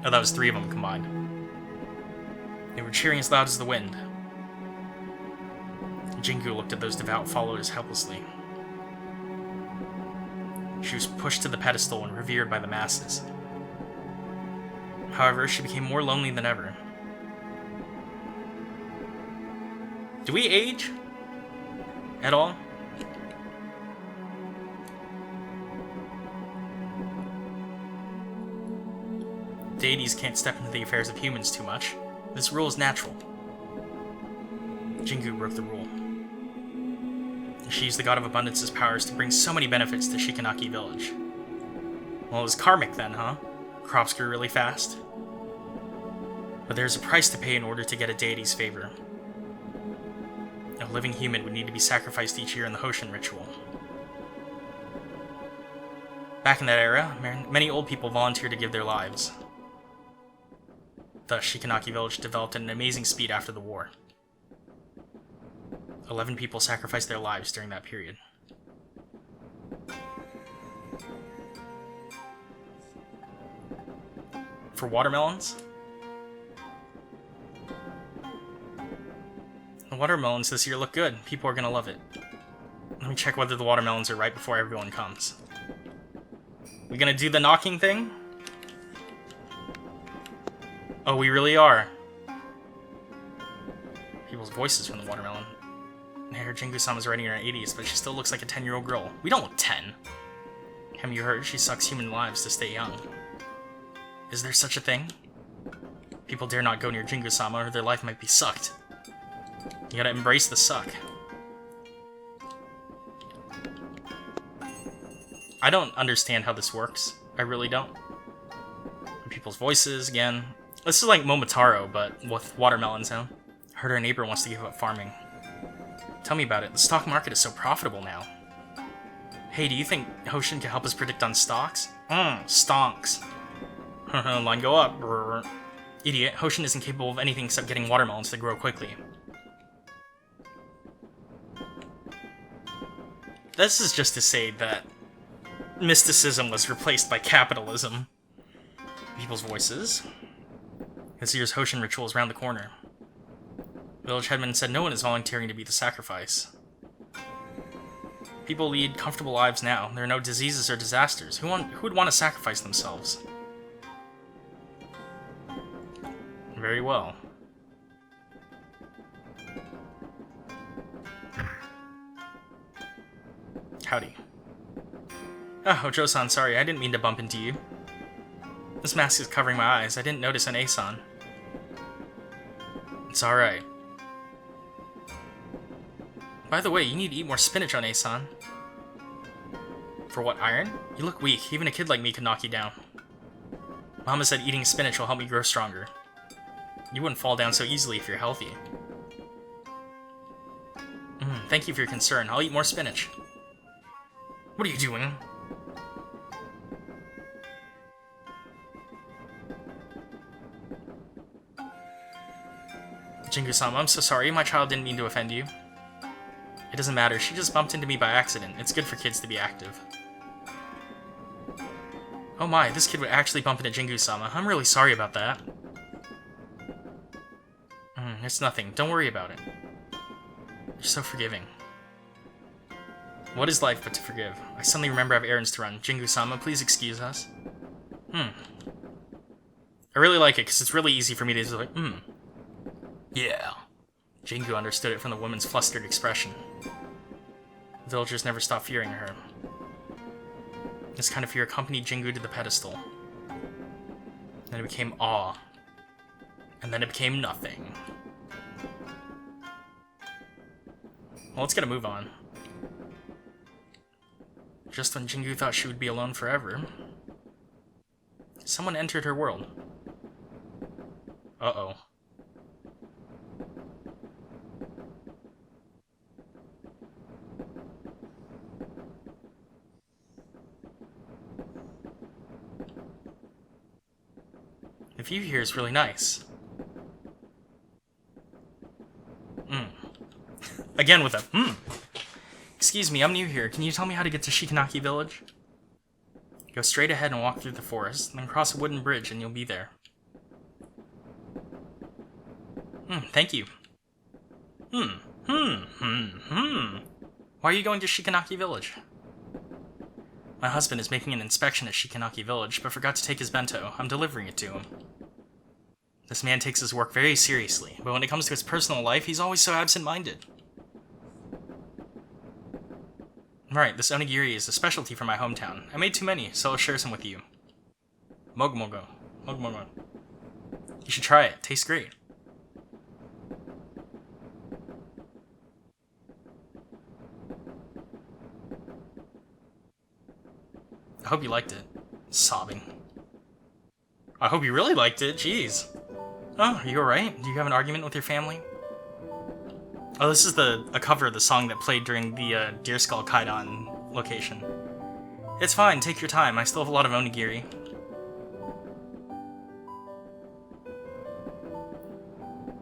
Oh, that was 3 of them combined. They were cheering as loud as the wind. Jingu looked at those devout followers helplessly. She was pushed to the pedestal and revered by the masses. However, she became more lonely than ever. Do we age? At all? Deities can't step into the affairs of humans too much. This rule is natural. Jingu broke the rule. She used the God of Abundance's powers to bring so many benefits to Shikanaki Village. Well, it was karmic then, huh? Crops grew really fast. But there's a price to pay in order to get a deity's favor. A living human would need to be sacrificed each year in the Hoshin ritual. Back in that era, many old people volunteered to give their lives. Thus, Shikanaki Village developed at an amazing speed after the war. 11 people sacrificed their lives during that period. For watermelons? The watermelons this year look good. People are gonna love it. Let me check whether the watermelons are right before everyone comes. We gonna do the knocking thing? Oh, we really are. People's voices from the watermelon. I heard Jingu-sama's already in her 80s, but she still looks like a 10-year-old girl. We don't look 10. Haven't you heard? She sucks human lives to stay young. Is there such a thing? People dare not go near Jingu-sama or their life might be sucked. You gotta embrace the suck. I don't understand how this works. I really don't. People's voices, again. This is like Momotaro, but with watermelons, huh? Heard our neighbor wants to give up farming. Tell me about it. The stock market is so profitable now. Hey, do you think Hoshin can help us predict on stocks? Stonks. Line go up. Brr. Idiot. Hoshin isn't capable of anything except getting watermelons to grow quickly. This is just to say that mysticism was replaced by capitalism. People's voices. This year's Hoshin ritual is around the corner. Village headman said no one is volunteering to be the sacrifice. People lead comfortable lives now. There are no diseases or disasters. Who would want to sacrifice themselves? Very well. Howdy. Oh, Ojo-san, sorry, I didn't mean to bump into you. This mask is covering my eyes. I didn't notice an Asan. It's alright. By the way, you need to eat more spinach on Asan. For what, iron? You look weak. Even a kid like me could knock you down. Mama said eating spinach will help me grow stronger. You wouldn't fall down so easily if you're healthy. Thank you for your concern. I'll eat more spinach. What are you doing? Jingu-sama, I'm so sorry. My child didn't mean to offend you. It doesn't matter. She just bumped into me by accident. It's good for kids to be active. Oh my, this kid would actually bump into Jingu-sama. I'm really sorry about that. It's nothing. Don't worry about it. You're so forgiving. What is life but to forgive? I suddenly remember I have errands to run. Jingu-sama, please excuse us. I really like it, because it's really easy for me to just like, Yeah. Jingu understood it from the woman's flustered expression. The villagers never stopped fearing her. This kind of fear accompanied Jingu to the pedestal. Then it became awe. And then it became nothing. Well, let's get a move on. Just when Jingu thought she would be alone forever, someone entered her world. Uh-oh. The view here is really nice. Again with a Excuse me, I'm new here. Can you tell me how to get to Shikanaki Village? Go straight ahead and walk through the forest, then cross a wooden bridge and you'll be there. Thank you. Why are you going to Shikanaki Village? My husband is making an inspection at Shikanaki Village, but forgot to take his bento. I'm delivering it to him. This man takes his work very seriously, but when it comes to his personal life, he's always so absent-minded. Right, this onigiri is a specialty from my hometown. I made too many, so I'll share some with you. Mogomogo. Mogomogo. You should try it. Tastes great. I hope you liked it. Sobbing. I hope you really liked it. Jeez. Oh, are you alright? Do you have an argument with your family? Oh, this is a cover of the song that played during the Deer Skull Kaidan location. It's fine, take your time. I still have a lot of onigiri.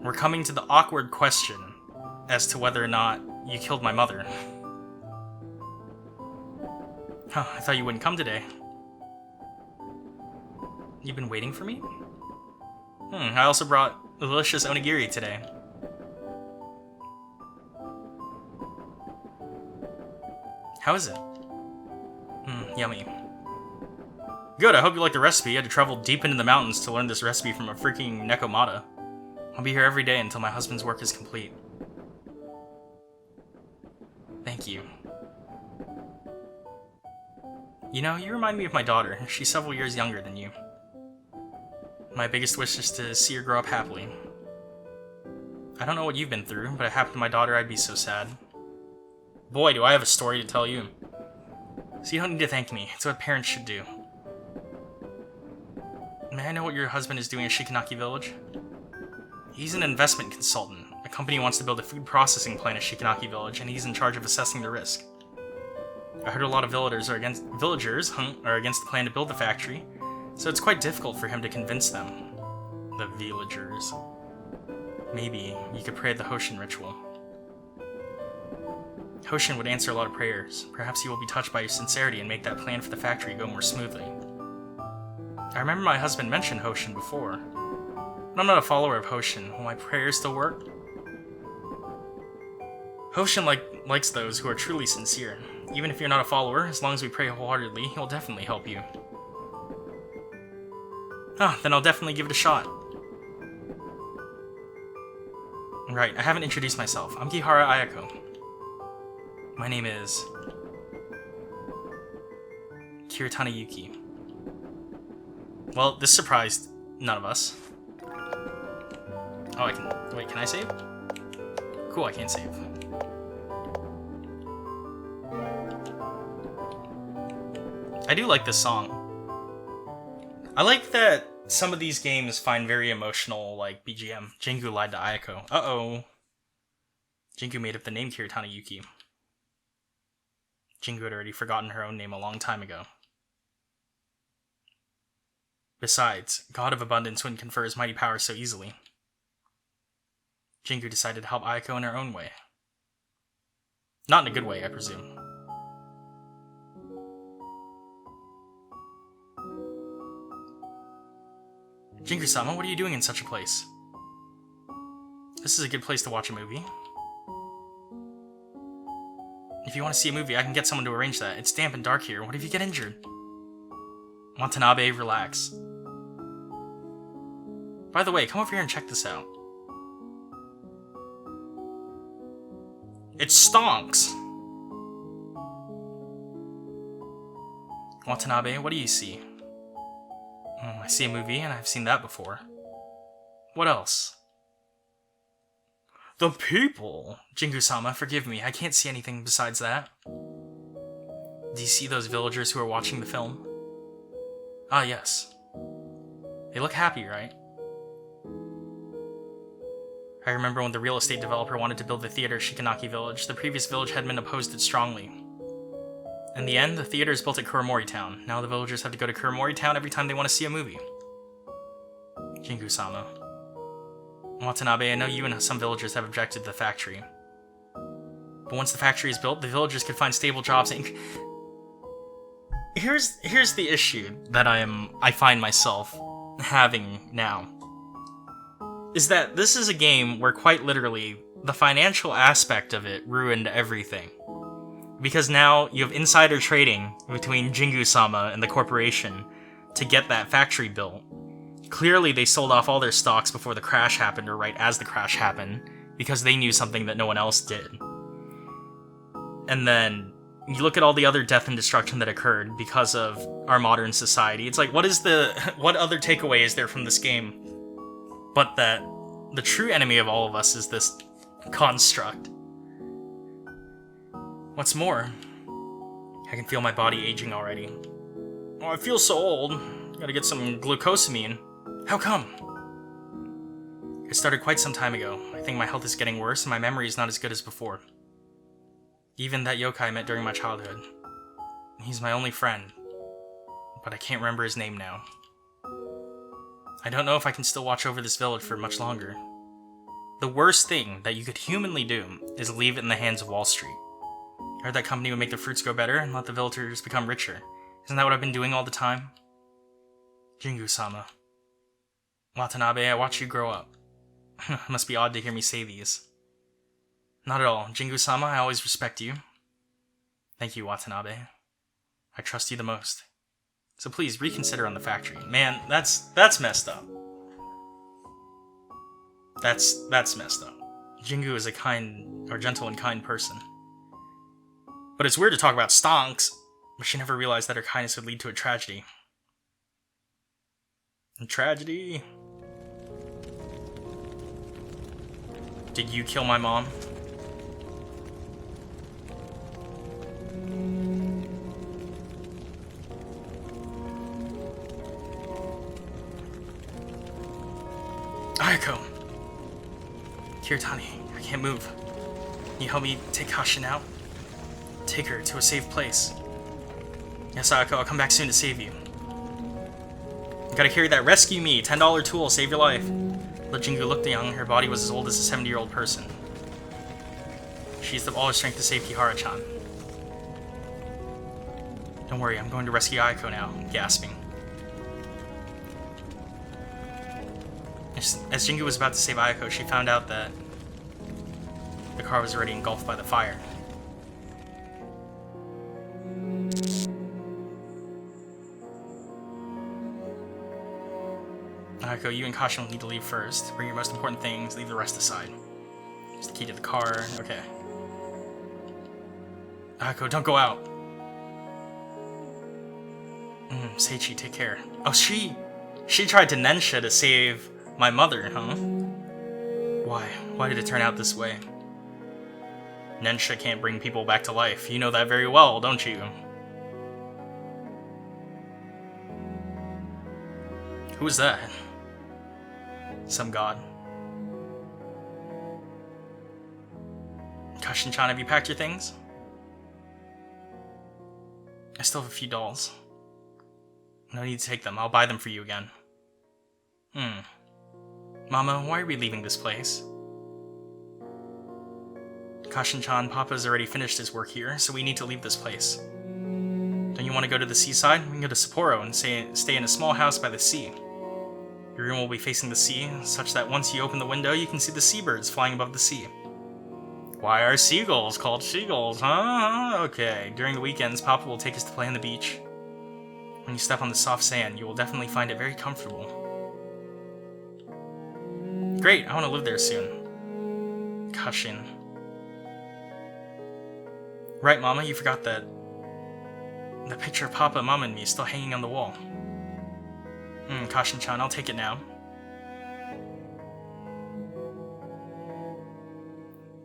We're coming to the awkward question as to whether or not you killed my mother. Huh, I thought you wouldn't come today. You've been waiting for me? I also brought delicious onigiri today. How is it? Yummy. Good, I hope you like the recipe. I had to travel deep into the mountains to learn this recipe from a freaking Nekomata. I'll be here every day until my husband's work is complete. Thank you. You know, you remind me of my daughter. She's several years younger than you. My biggest wish is to see her grow up happily. I don't know what you've been through, but if it happened to my daughter, I'd be so sad. Boy, do I have a story to tell you. So you don't need to thank me. It's what parents should do. May I know what your husband is doing at Shikanaki Village? He's an investment consultant. A company wants to build a food processing plant at Shikanaki Village, and he's in charge of assessing the risk. I heard a lot of villagers are against the plan to build the factory, so it's quite difficult for him to convince them. The villagers. Maybe you could pray at the Hoshin ritual. Hoshin would answer a lot of prayers. Perhaps he will be touched by your sincerity and make that plan for the factory go more smoothly. I remember my husband mentioned Hoshin before, but I'm not a follower of Hoshin. Will my prayers still work? Hoshin likes those who are truly sincere. Even if you're not a follower, as long as we pray wholeheartedly, he'll definitely help you. Then I'll definitely give it a shot. Right, I haven't introduced myself. I'm Kihara Ayako. My name is Kiritani Yuki. Well, this surprised none of us. Oh, can I save? Cool, I can't save. I do like this song. I like that some of these games find very emotional, like, BGM. Jingu lied to Ayako. Uh-oh. Jingu made up the name Kiritani Yuki. Jingu had already forgotten her own name a long time ago. Besides, God of Abundance wouldn't confer his mighty powers so easily. Jingu decided to help Ayako in her own way. Not in a good way, I presume. Jingu-sama, what are you doing in such a place? This is a good place to watch a movie. If you want to see a movie, I can get someone to arrange that. It's damp and dark here. What if you get injured? Watanabe, relax. By the way, come over here and check this out. It stonks! Watanabe, what do you see? I see a movie, and I've seen that before. What else? The people! Jingu-sama, forgive me, I can't see anything besides that. Do you see those villagers who are watching the film? Ah, yes. They look happy, right? I remember when the real estate developer wanted to build the theater at Shikanaki Village, the previous village headman opposed it strongly. In the end, the theater is built at Kuromori Town. Now the villagers have to go to Kuromori Town every time they want to see a movie. Jingu-sama. Watanabe, I know you and some villagers have objected to the factory. But once the factory is built, the villagers could find stable jobs and... Here's the issue that I find myself having now. Is that this is a game where quite literally, the financial aspect of it ruined everything. Because now you have insider trading between Jingu-sama and the corporation to get that factory built. Clearly they sold off all their stocks before the crash happened, or right as the crash happened, because they knew something that no one else did. And then you look at all the other death and destruction that occurred because of our modern society. It's like, what other takeaway is there from this game? But that the true enemy of all of us is this construct. What's more, I can feel my body aging already. Oh, I feel so old. Gotta get some glucosamine. How come? It started quite some time ago. I think my health is getting worse and my memory is not as good as before. Even that yokai I met during my childhood. He's my only friend. But I can't remember his name now. I don't know if I can still watch over this village for much longer. The worst thing that you could humanly do is leave it in the hands of Wall Street. I heard that company would make the fruits grow better and let the villagers become richer. Isn't that what I've been doing all the time? Jingu-sama. Watanabe, I watch you grow up. It must be odd to hear me say these. Not at all. Jingu-sama, I always respect you. Thank you, Watanabe. I trust you the most. So please, reconsider on the factory. Man, that's messed up. That's messed up. Jingu is a gentle and kind person. But it's weird to talk about stonks, but she never realized that her kindness would lead to a tragedy. A tragedy? Did you kill my mom? Ayako! Kiritani, I can't move. Can you help me take Kashin out? Take her to a safe place. Yes, Ayako, I'll come back soon to save you. You gotta carry that rescue me, $10 tool, save your life. Let Jingu look young, her body was as old as a 70-year-old person. She used up all her strength to save Kihara-chan. Don't worry, I'm going to rescue Ayako now, gasping. As Jingu was about to save Ayako, she found out that the car was already engulfed by the fire. Ayako, you and Kashin will need to leave first. Bring your most important things, leave the rest aside. Here's the key to the car. Okay. Ayako, don't go out. Seichi, take care. Oh, she tried to Nensha to save my mother, huh? Why? Why did it turn out this way? Nensha can't bring people back to life. You know that very well, don't you? Who is that? Some god. Kashin-chan, have you packed your things? I still have a few dolls. No need to take them. I'll buy them for you again. Mama, why are we leaving this place? Kashin-chan, Papa's already finished his work here, so we need to leave this place. Don't you want to go to the seaside? We can go to Sapporo and stay in a small house by the sea. Your room will be facing the sea, such that once you open the window, you can see the seabirds flying above the sea. Why are seagulls called seagulls, huh? Okay, during the weekends, Papa will take us to play on the beach. When you step on the soft sand, you will definitely find it very comfortable. Great, I want to live there soon. Kashin. Right, Mama, you forgot that the picture of Papa, Mama, and me is still hanging on the wall. Kashin-chan, I'll take it now.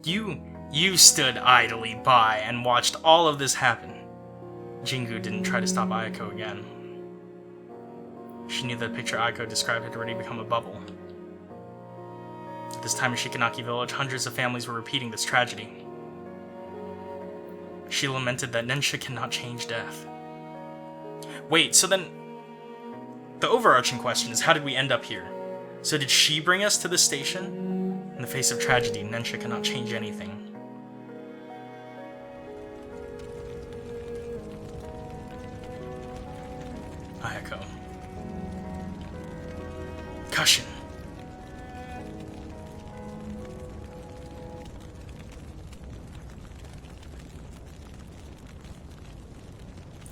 You stood idly by and watched all of this happen. Jingu didn't try to stop Ayako again. She knew that the picture Ayako described had already become a bubble. At this time in Shikanaki village, hundreds of families were repeating this tragedy. She lamented that Nensha cannot change death. Wait, so then... The overarching question is, how did we end up here? So did she bring us to this station? In the face of tragedy, Nensha cannot change anything. Ayako. Kashin.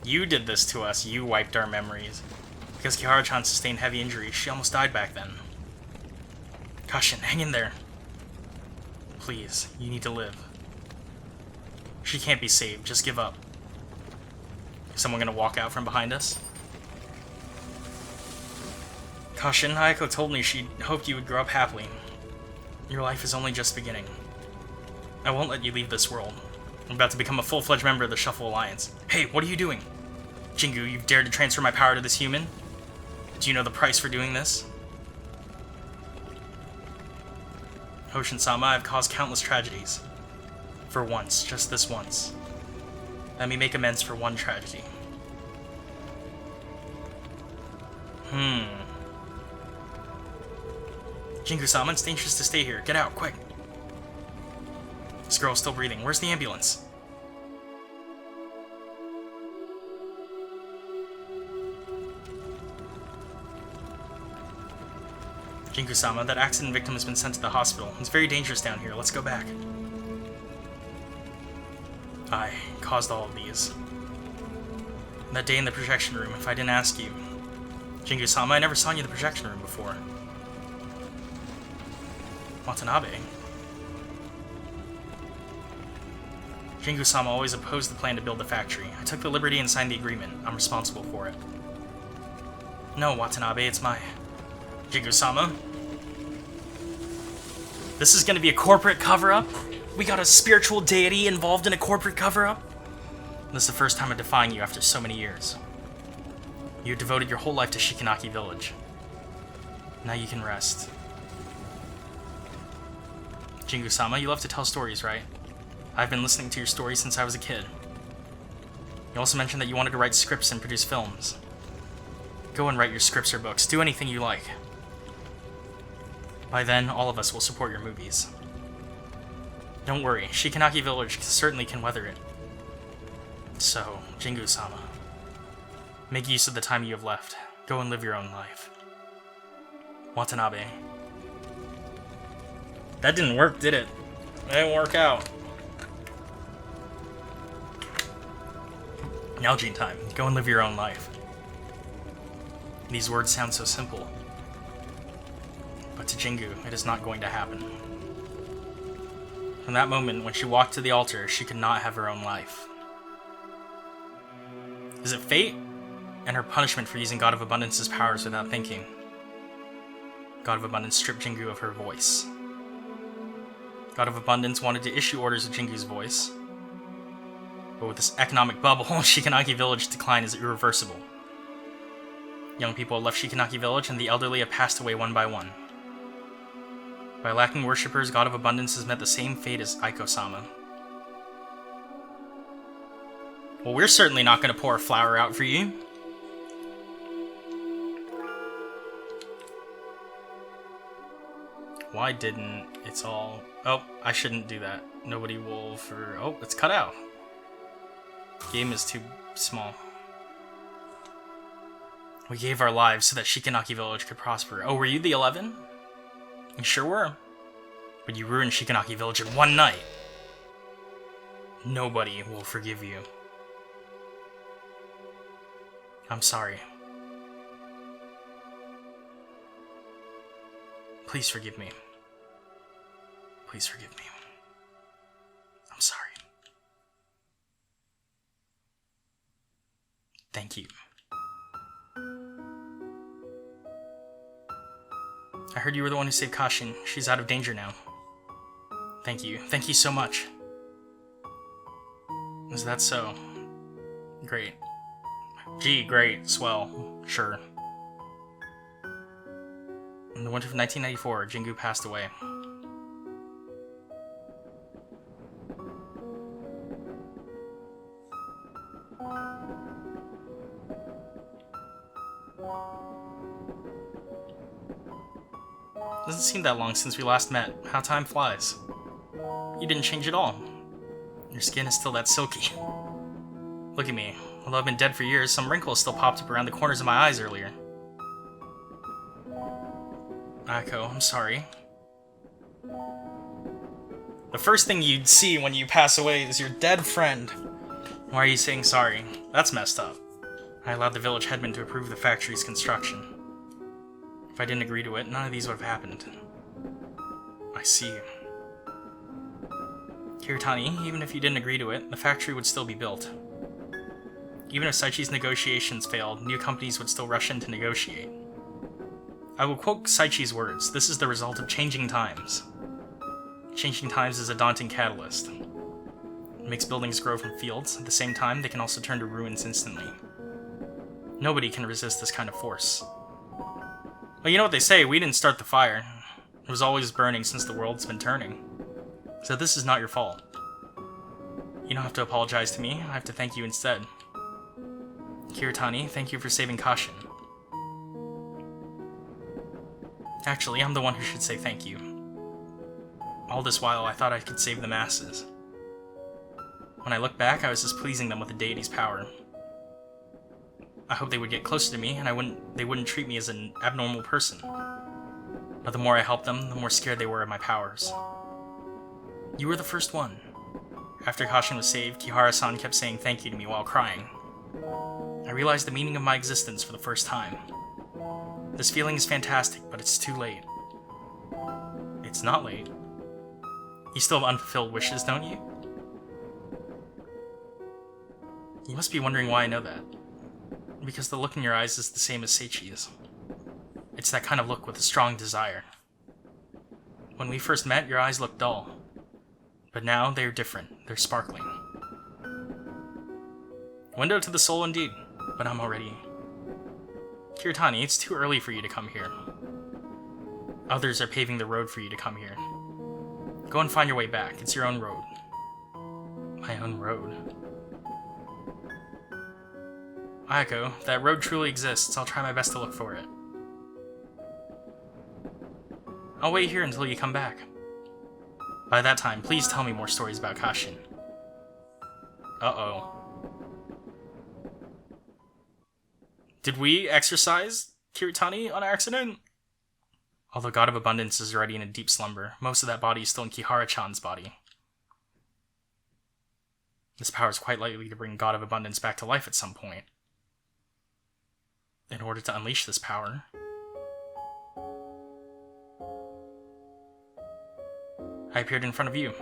You did this to us. You wiped our memories. Because Kihara-chan sustained heavy injuries, she almost died back then. Kashin, hang in there. Please, you need to live. She can't be saved, just give up. Is someone gonna walk out from behind us? Kashin, Ayako told me she hoped you would grow up happily. Your life is only just beginning. I won't let you leave this world. I'm about to become a full-fledged member of the Shuffle Alliance. Hey, what are you doing? Jingu, you've dared to transfer my power to this human? Do you know the price for doing this? Hoshin-sama, I've caused countless tragedies. For once, just this once. Let me make amends for one tragedy. Jingu-sama, it's dangerous to stay here. Get out, quick. This girl is still breathing. Where's the ambulance? Jingu-sama, that accident victim has been sent to the hospital. It's very dangerous down here. Let's go back. I caused all of these. That day in the projection room, if I didn't ask you. Jingu-sama, I never saw you in the projection room before. Watanabe. Jingu-sama always opposed the plan to build the factory. I took the liberty and signed the agreement. I'm responsible for it. No, Watanabe, it's my... Jingu-sama? This is gonna be a corporate cover-up? We got a spiritual deity involved in a corporate cover-up? This is the first time I'm defying you after so many years. You devoted your whole life to Shikanaki Village. Now you can rest. Jingu-sama, you love to tell stories, right? I've been listening to your stories since I was a kid. You also mentioned that you wanted to write scripts and produce films. Go and write your scripts or books. Do anything you like. By then, all of us will support your movies. Don't worry, Shikanaki Village certainly can weather it. So, Jingu-sama, make use of the time you have left. Go and live your own life. Watanabe. That didn't work, did it? It didn't work out. Nalgene time. Go and live your own life. These words sound so simple. But to Jingu, it is not going to happen. From that moment, when she walked to the altar, she could not have her own life. Is it fate? And her punishment for using God of Abundance's powers without thinking. God of Abundance stripped Jingu of her voice. God of Abundance wanted to issue orders with Jingu's voice. But with this economic bubble, Shikanaki Village decline is irreversible. Young people have left Shikanaki Village, and the elderly have passed away one by one. By lacking worshippers, God of Abundance has met the same fate as Aiko-sama. Well, we're certainly not going to pour a flower out for you. Why didn't it's all... Oh, I shouldn't do that. Nobody will for... Oh, it's cut out. Game is too small. We gave our lives so that Shikanaki Village could prosper. Oh, were you the 11? You sure were. But you ruined Shikanaki Village in one night. Nobody will forgive you. I'm sorry. Please forgive me. Please forgive me. I'm sorry. Thank you. I heard you were the one who saved Kashin. She's out of danger now. Thank you. Thank you so much. Is that so? Great. Gee, great. Swell. Sure. In the winter of 1994, Jingu passed away. Doesn't seem that long since we last met. How time flies. You didn't change at all. Your skin is still that silky. Look at me. Although I've been dead for years, some wrinkles still popped up around the corners of my eyes earlier. Aiko, I'm sorry. The first thing you'd see when you pass away is your dead friend. Why are you saying sorry? That's messed up. I allowed the village headman to approve the factory's construction. If I didn't agree to it, none of these would have happened. I see. Kiritani, even if you didn't agree to it, the factory would still be built. Even if Saichi's negotiations failed, new companies would still rush in to negotiate. I will quote Saichi's words, "This is the result of changing times." Changing times is a daunting catalyst. It makes buildings grow from fields, at the same time they can also turn to ruins instantly. Nobody can resist this kind of force. Well, you know what they say, we didn't start the fire. It was always burning since the world's been turning. So this is not your fault. You don't have to apologize to me, I have to thank you instead. Kiritani, thank you for saving Kashin. Actually, I'm the one who should say thank you. All this while, I thought I could save the masses. When I look back, I was just pleasing them with the deity's power. I hoped they would get closer to me, and they wouldn't treat me as an abnormal person. But the more I helped them, the more scared they were of my powers. You were the first one. After Kashin was saved, Kihara-san kept saying thank you to me while crying. I realized the meaning of my existence for the first time. This feeling is fantastic, but it's too late. It's not late. You still have unfulfilled wishes, don't you? You must be wondering why I know that. Because the look in your eyes is the same as Seichi's. It's that kind of look with a strong desire. When we first met, your eyes looked dull. But now, they are different. They're sparkling. Window to the soul indeed, but I'm already... Kiritani, it's too early for you to come here. Others are paving the road for you to come here. Go and find your way back. It's your own road. My own road. Ayako, if that road truly exists, I'll try my best to look for it. I'll wait here until you come back. By that time, please tell me more stories about Kashin. Uh-oh. Did we exorcise Kiritani on accident? Although God of Abundance is already in a deep slumber, most of that body is still in Kihara-chan's body. This power is quite likely to bring God of Abundance back to life at some point. In order to unleash this power, I appeared in front of you.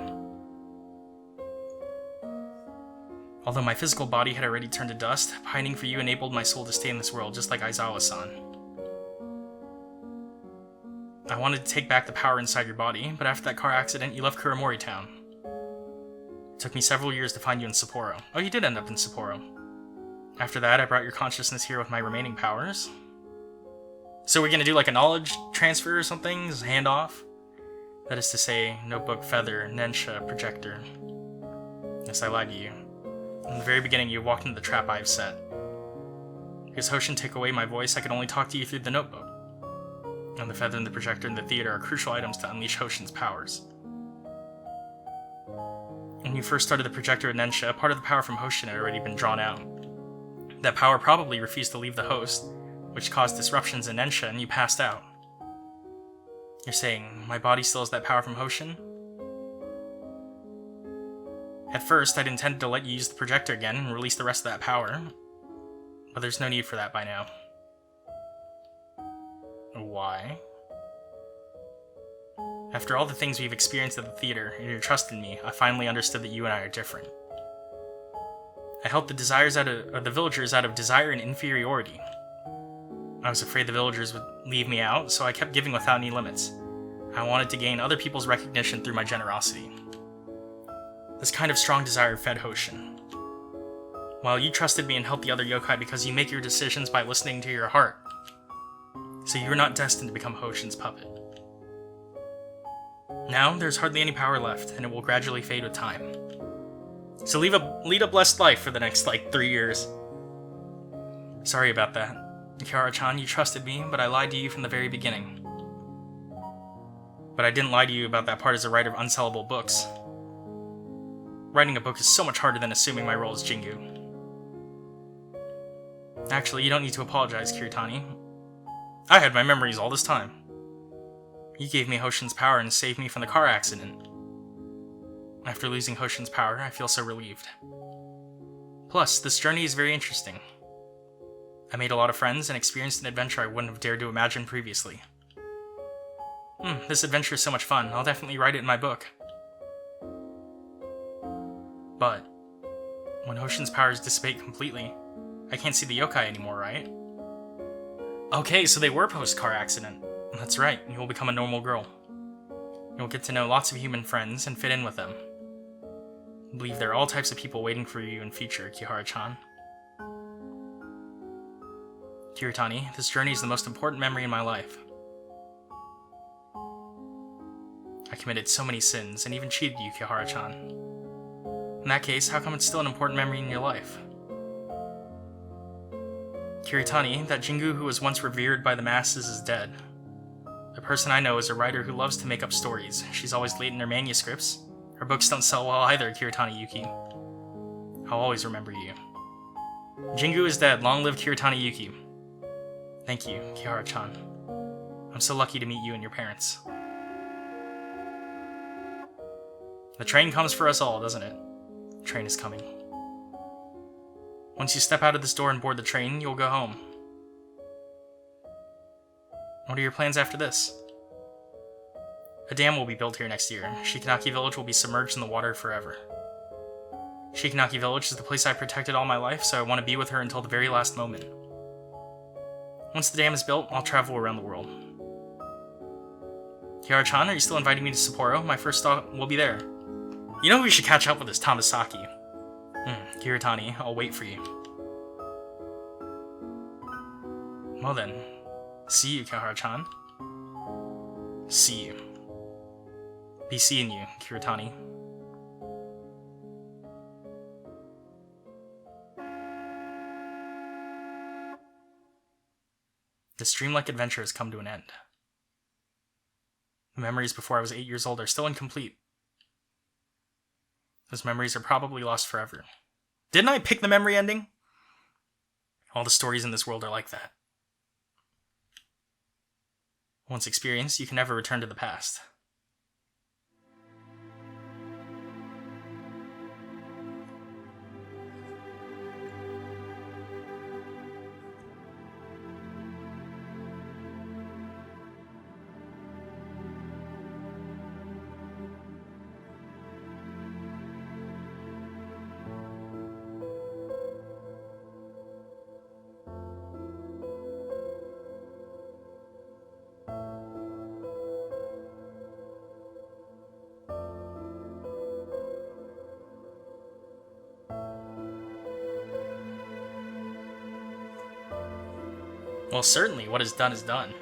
Although my physical body had already turned to dust, pining for you enabled my soul to stay in this world, just like Aizawa-san. I wanted to take back the power inside your body, but after that car accident, you left Kuramori Town. It took me several years to find you in Sapporo. Oh, you did end up in Sapporo. After that, I brought your consciousness here with my remaining powers. So we're gonna do like a knowledge transfer or something? Handoff? That is to say, notebook, feather, Nensha, projector. Yes, I lied to you. In the very beginning, you walked into the trap I have set. Because Hoshin took away my voice, I could only talk to you through the notebook. And the feather and the projector and the theater are crucial items to unleash Hoshin's powers. When you first started the projector at Nensha, part of the power from Hoshin had already been drawn out. That power probably refused to leave the host, which caused disruptions in Nensha, and you passed out. You're saying, my body still has that power from Hoshin? At first, I'd intended to let you use the projector again and release the rest of that power, but there's no need for that by now. Why? After all the things we've experienced at the theater, and your trust in me, I finally understood that you and I are different. I helped the villagers out of desire and inferiority. I was afraid the villagers would leave me out, so I kept giving without any limits. I wanted to gain other people's recognition through my generosity. This kind of strong desire fed Hoshin. While you trusted me and helped the other yokai because you make your decisions by listening to your heart. So you're not destined to become Hoshin's puppet. Now, there's hardly any power left, and it will gradually fade with time. So lead a blessed life for the next, 3 years. Sorry about that. Kihara-chan, you trusted me, but I lied to you from the very beginning. But I didn't lie to you about that part as a writer of unsellable books. Writing a book is so much harder than assuming my role as Jingu. Actually, you don't need to apologize, Kiritani. I had my memories all this time. You gave me Hoshin's power and saved me from the car accident. After losing Hoshin's power, I feel so relieved. Plus, this journey is very interesting. I made a lot of friends and experienced an adventure I wouldn't have dared to imagine previously. This adventure is so much fun. I'll definitely write it in my book. But, when Hoshin's powers dissipate completely, I can't see the yokai anymore, right? Okay, so they were post-car accident. That's right, you'll become a normal girl. You'll get to know lots of human friends and fit in with them. I believe there are all types of people waiting for you in future, Kihara-chan. Kiritani, this journey is the most important memory in my life. I committed so many sins, and even cheated you, Kihara-chan. In that case, how come it's still an important memory in your life? Kiritani, that Jingu who was once revered by the masses is dead. The person I know is a writer who loves to make up stories. She's always late in her manuscripts. Her books don't sell well either, Kiritani Yuki. I'll always remember you. Jingu is dead. Long live Kiritani Yuki. Thank you, Kihara-chan. I'm so lucky to meet you and your parents. The train comes for us all, doesn't it? The train is coming. Once you step out of this door and board the train, you'll go home. What are your plans after this? A dam will be built here next year. Shikanaki Village will be submerged in the water forever. Shikanaki Village is the place I protected all my life, so I want to be with her until the very last moment. Once the dam is built, I'll travel around the world. Kihara-chan, are you still inviting me to Sapporo? My first stop will be there. You know who we should catch up with is Tamasaki. Kiritani, I'll wait for you. Well then, see you, Kihara-chan. See you. Be seeing you, Kiritani. This dreamlike adventure has come to an end. The memories before I was 8 years old are still incomplete. Those memories are probably lost forever. Didn't I pick the memory ending? All the stories in this world are like that. Once experienced, you can never return to the past. Well, certainly, what is done is done.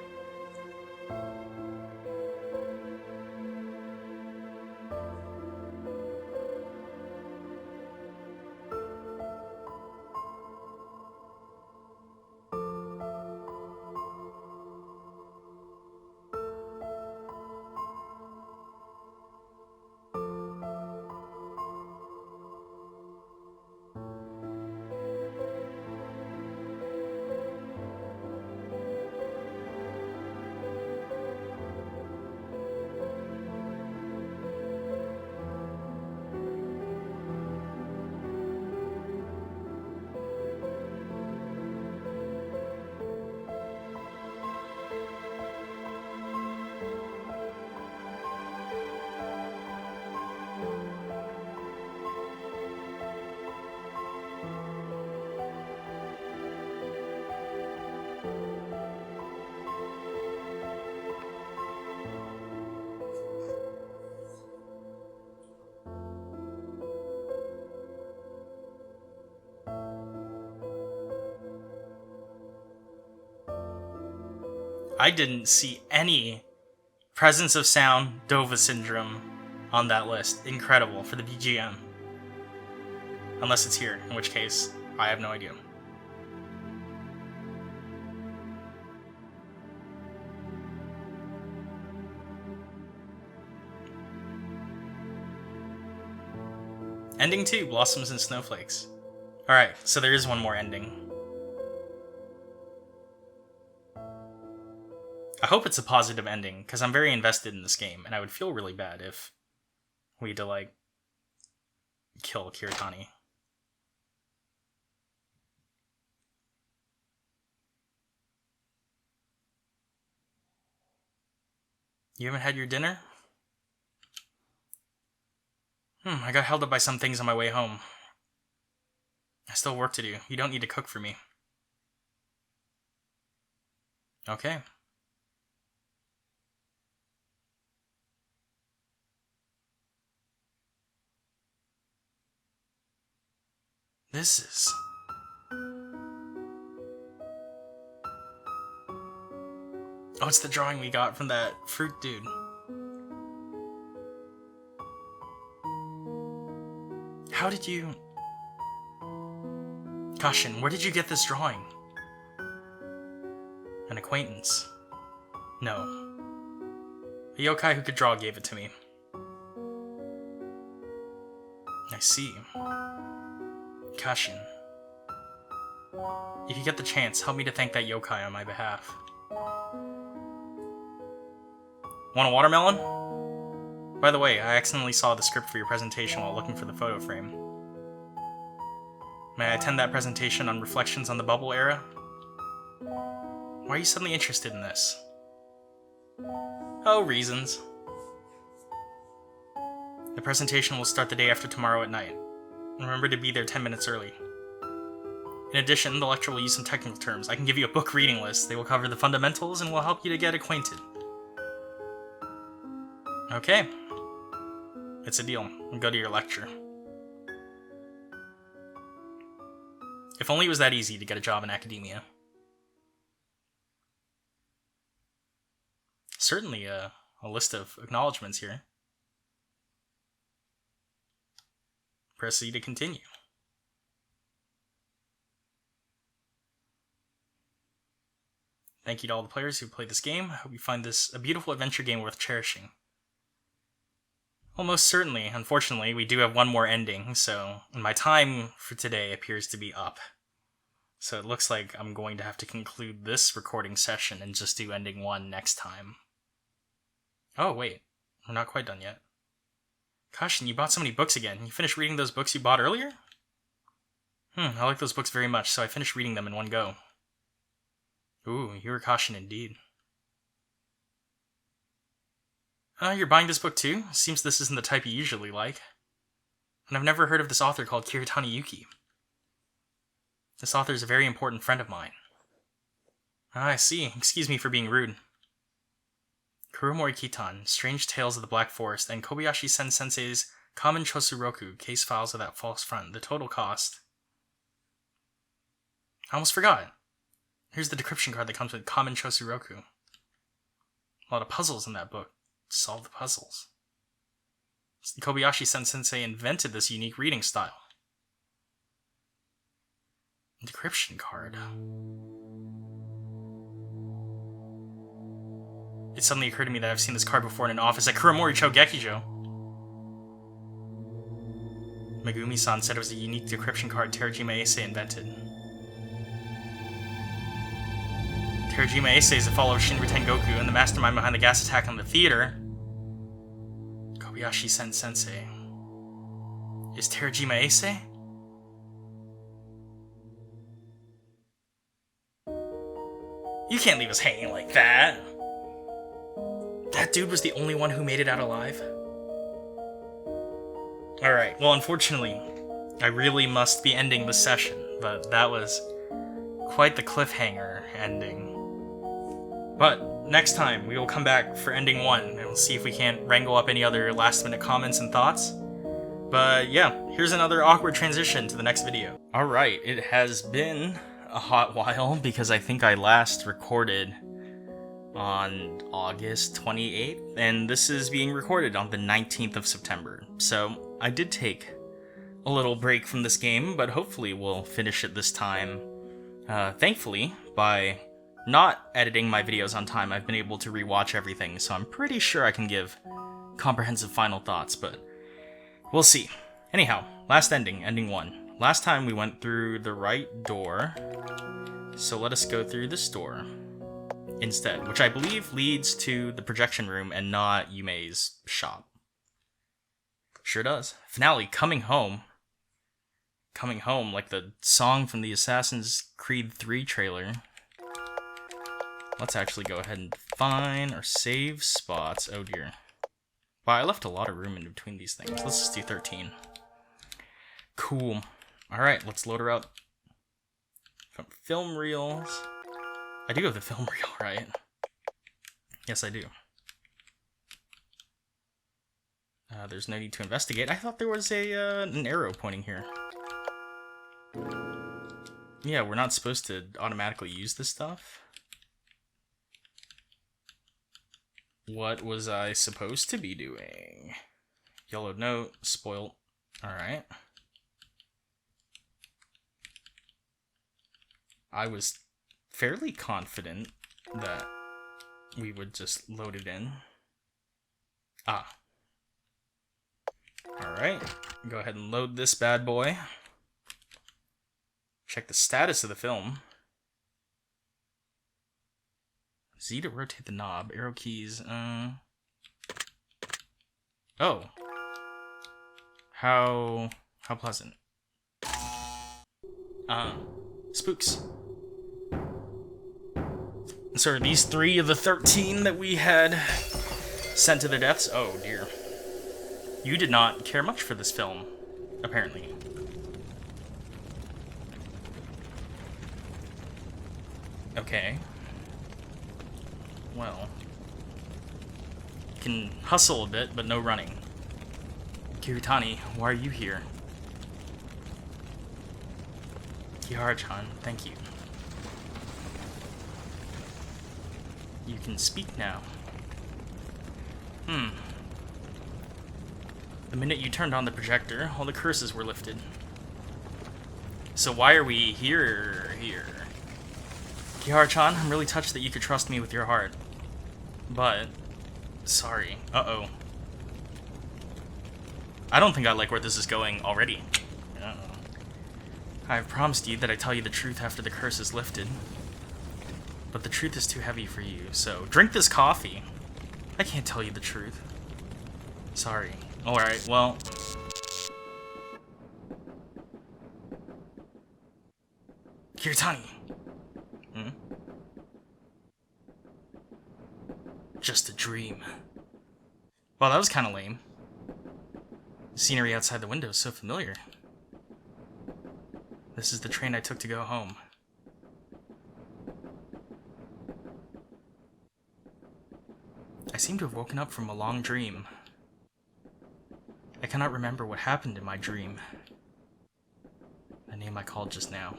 I didn't see any Presence of Sound, Dova Syndrome on that list. Incredible for the BGM. Unless it's here, in which case, I have no idea. Ending 2, Blossoms and Snowflakes. Alright, so there is one more ending. I hope it's a positive ending, because I'm very invested in this game, and I would feel really bad if we had to, like, kill Kiritani. You haven't had your dinner? I got held up by some things on my way home. I still have work to do. You don't need to cook for me. Okay. This is... Oh, it's the drawing we got from that fruit dude. How did you... Kashin, where did you get this drawing? An acquaintance. No. A yokai who could draw gave it to me. I see. Kashin. If you get the chance, help me to thank that yokai on my behalf. Want a watermelon? By the way, I accidentally saw the script for your presentation while looking for the photo frame. May I attend that presentation on Reflections on the Bubble Era? Why are you suddenly interested in this? Oh, reasons. The presentation will start the day after tomorrow at night. Remember to be there 10 minutes early. In addition, the lecture will use some technical terms. I can give you a book reading list. They will cover the fundamentals and will help you to get acquainted. Okay. It's a deal. Go to your lecture. If only it was that easy to get a job in academia. Certainly a list of acknowledgements here. Proceed to continue. Thank you to all the players who played this game. I hope you find this a beautiful adventure game worth cherishing. Well, most certainly. Unfortunately, we do have one more ending, so my time for today appears to be up. So it looks like I'm going to have to conclude this recording session and just do ending 1 next time. Oh, wait. We're not quite done yet. Kashin, you bought so many books again. You finished reading those books you bought earlier? I like those books very much, so I finished reading them in one go. Ooh, you were Kashin indeed. You're buying this book too? Seems this isn't the type you usually like. And I've never heard of this author called Kiritani Yuki. This author is a very important friend of mine. I see. Excuse me for being rude. Kuromori Kitan, Strange Tales of the Black Forest, and Kobayashi Sen Sensei's Kamen Chosuroku, Case Files of That False Friend. The total cost. I almost forgot. Here's the decryption card that comes with Kamen Chosuroku. A lot of puzzles in that book. Solve the puzzles. Kobayashi Sen Sensei invented this unique reading style. Decryption card. It suddenly occurred to me that I've seen this card before in an office at Kuromori Chogekijo. Megumi-san said it was a unique decryption card Terajima Eisei invented. Terajima Eisei is a follower of Shinra Tengoku and the mastermind behind the gas attack on the theater. Kobayashi Sen Sensei. Is Terajima Eisei? You can't leave us hanging like that. That dude was the only one who made it out alive? Alright, well unfortunately, I really must be ending the session, but that was quite the cliffhanger ending. But next time, we will come back for ending 1, and we'll see if we can't wrangle up any other last-minute comments and thoughts. But yeah, here's another awkward transition to the next video. Alright, it has been a hot while, because I think I last recorded on August 28th, and this is being recorded on the 19th of September. So I did take a little break from this game, but hopefully we'll finish it this time. Thankfully, by not editing my videos on time, I've been able to rewatch everything, so I'm pretty sure I can give comprehensive final thoughts, but we'll see. Anyhow, last ending, ending 1. Last time we went through the right door, so let us go through this door instead, which I believe leads to the projection room and not Yumei's shop. Sure does. Finale, Coming Home. Coming Home, like the song from the Assassin's Creed 3 trailer. Let's actually go ahead and find our save spots. Oh dear. Wow, I left a lot of room in between these things. Let's just do 13. Cool. Alright, let's load her up. From film reels. I do have the film reel, right? Yes, I do. There's no need to investigate. I thought there was an arrow pointing here. Yeah, we're not supposed to automatically use this stuff. What was I supposed to be doing? Yellow note, spoilt. Alright. I was fairly confident that we would just load it in. Ah. Alright. Go ahead and load this bad boy. Check the status of the film. Z to rotate the knob. Arrow keys. Oh. How pleasant. Spooks. So are these 3 of the 13 that we had sent to their deaths? Oh dear. You did not care much for this film, apparently. Okay. Well. You can hustle a bit, but no running. Kiritani, why are you here? Kihara-chan, thank you. You can speak now. The minute you turned on the projector, all the curses were lifted. So why are we here? Kihara-chan, I'm really touched that you could trust me with your heart. But, sorry. Uh-oh. I don't think I like where this is going already. I've promised you that I tell you the truth after the curse is lifted. But the truth is too heavy for you, so drink this coffee. I can't tell you the truth. Sorry. Alright, well... Kiritani! Just a dream. Well, that was kind of lame. The scenery outside the window is so familiar. This is the train I took to go home. I seem to have woken up from a long dream. I cannot remember what happened in my dream. The name I called just now.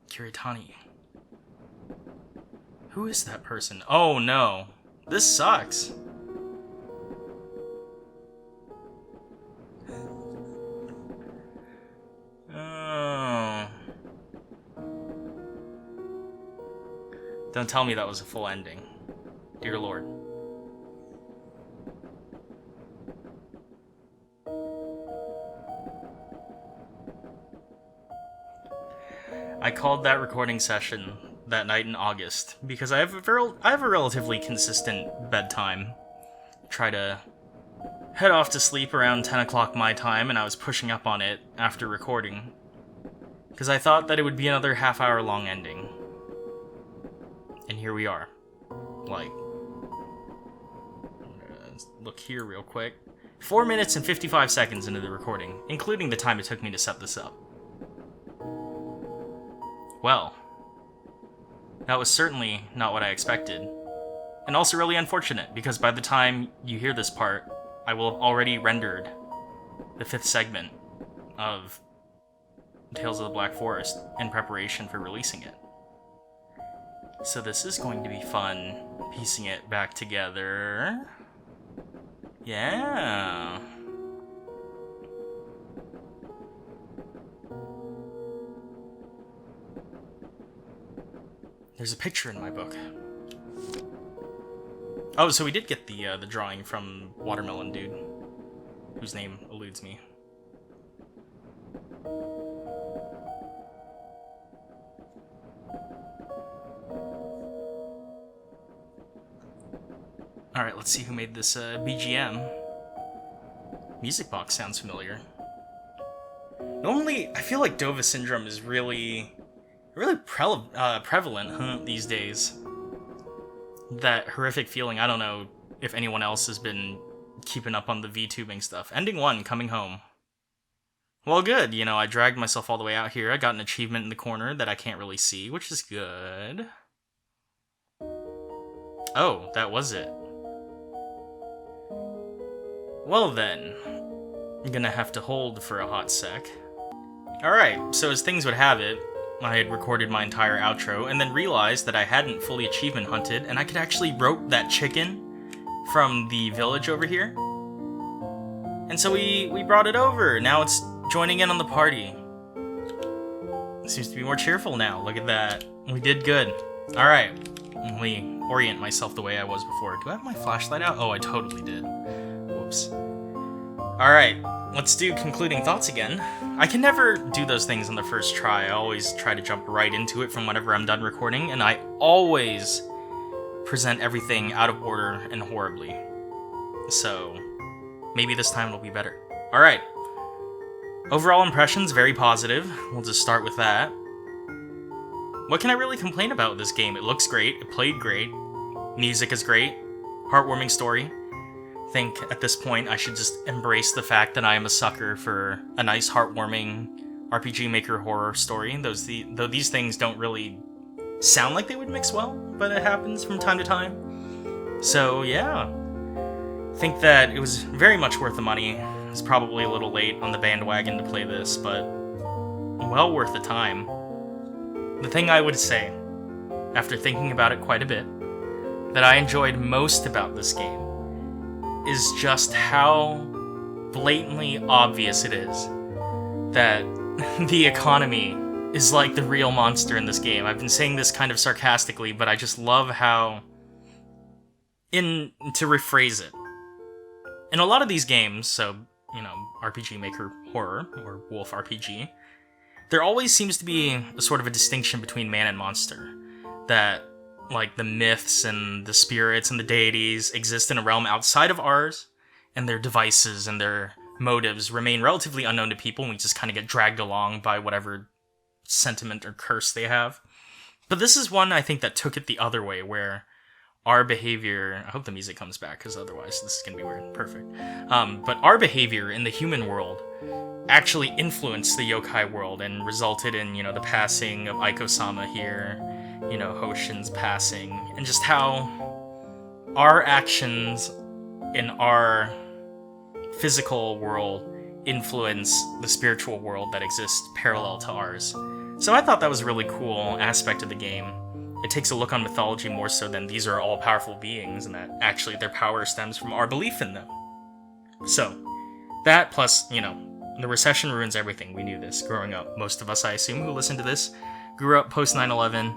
Kiritani. Who is that person? Oh no. This sucks. Oh. Don't tell me that was a full ending. Dear Lord. I called that recording session that night in August because I have a relatively consistent bedtime. Try to head off to sleep around 10 o'clock my time, and I was pushing up on it after recording because I thought that it would be another half-hour long ending. And here we are. Like, look here real quick. 4 minutes and 55 seconds into the recording, including the time it took me to set this up. Well, that was certainly not what I expected. And also really unfortunate, because by the time you hear this part, I will have already rendered the 5th segment of Tales of the Black Forest in preparation for releasing it. So this is going to be fun, piecing it back together. Yeah. There's a picture in my book. Oh, so we did get the drawing from Watermelon Dude, whose name eludes me. Alright, let's see who made this BGM. Music box sounds familiar. Normally, I feel like Dova syndrome is really prevalent these days. That horrific feeling. I don't know if anyone else has been keeping up on the VTubing stuff. Ending 1, coming home. Well, good. You know, I dragged myself all the way out here. I got an achievement in the corner that I can't really see, which is good. Oh, that was it. Well then, I'm gonna have to hold for a hot sec. Alright, so as things would have it, I had recorded my entire outro, and then realized that I hadn't fully achievement hunted, and I could actually rope that chicken from the village over here. And so we brought it over. Now it's joining in on the party. It seems to be more cheerful now. Look at that. We did good. Alright. constantly orient myself the way I was before. Do I have my flashlight out? Oh, I totally did. Whoops. Alright, let's do concluding thoughts again. I can never do those things on the first try. I always try to jump right into it from whenever I'm done recording, and I always present everything out of order and horribly. So, maybe this time it'll be better. Alright. Overall impressions, very positive. We'll just start with that. What can I really complain about with this game? It looks great, it played great, music is great, heartwarming story. I think at this point I should just embrace the fact that I am a sucker for a nice, heartwarming RPG Maker horror story. Though these things don't really sound like they would mix well, but it happens from time to time. So yeah, I think that it was very much worth the money. It was probably a little late on the bandwagon to play this, but well worth the time. The thing I would say, after thinking about it quite a bit, that I enjoyed most about this game is just how blatantly obvious it is that the economy is like the real monster in this game. I've been saying this kind of sarcastically, but I just love how... to rephrase it. In a lot of these games, so, RPG Maker Horror, or Wolf RPG, there always seems to be a sort of a distinction between man and monster. That, like, the myths and the spirits and the deities exist in a realm outside of ours, and their devices and their motives remain relatively unknown to people, and we just kind of get dragged along by whatever sentiment or curse they have. But this is one, I think, that took it the other way, where our behavior... I hope the music comes back, because otherwise this is going to be weird. Perfect. But our behavior in the human world actually influenced the yokai world and resulted in, the passing of Aiko-sama here, Hoshin's passing, and just how our actions in our physical world influence the spiritual world that exists parallel to ours. So I thought that was a really cool aspect of the game. It takes a look on mythology more so than these are all-powerful beings, and that actually their power stems from our belief in them. So, that plus, the recession ruins everything. We knew this growing up. Most of us, I assume, who listen to this, grew up post 9/11,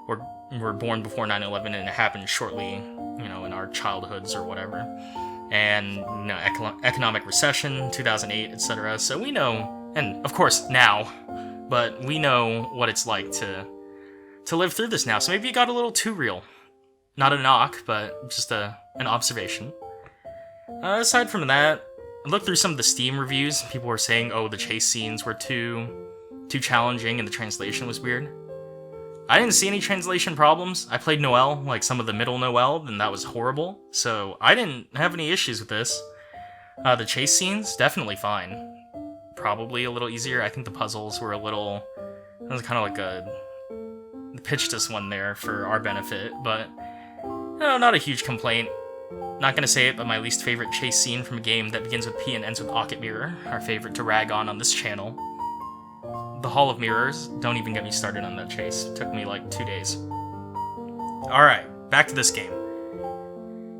or were born before 9/11, and it happened shortly, in our childhoods or whatever. And, economic recession, 2008, etc. So we know, and of course now, but we know what it's like to live through this now. So maybe it got a little too real. Not a knock, but just an observation. Aside from that, I looked through some of the Steam reviews. People were saying, oh, the chase scenes were too challenging and the translation was weird. I didn't see any translation problems. I played Noel, like some of the middle Noel, and that was horrible. So I didn't have any issues with this. The chase scenes, definitely fine. Probably a little easier. I think the puzzles were a little... It was kind of like a... pitched us one there for our benefit, but... not a huge complaint. Not gonna say it, but my least favorite chase scene from a game that begins with P and ends with Occult Mirror, our favorite to rag on this channel. The Hall of Mirrors, don't even get me started on that chase. It took me like 2 days. Alright, back to this game.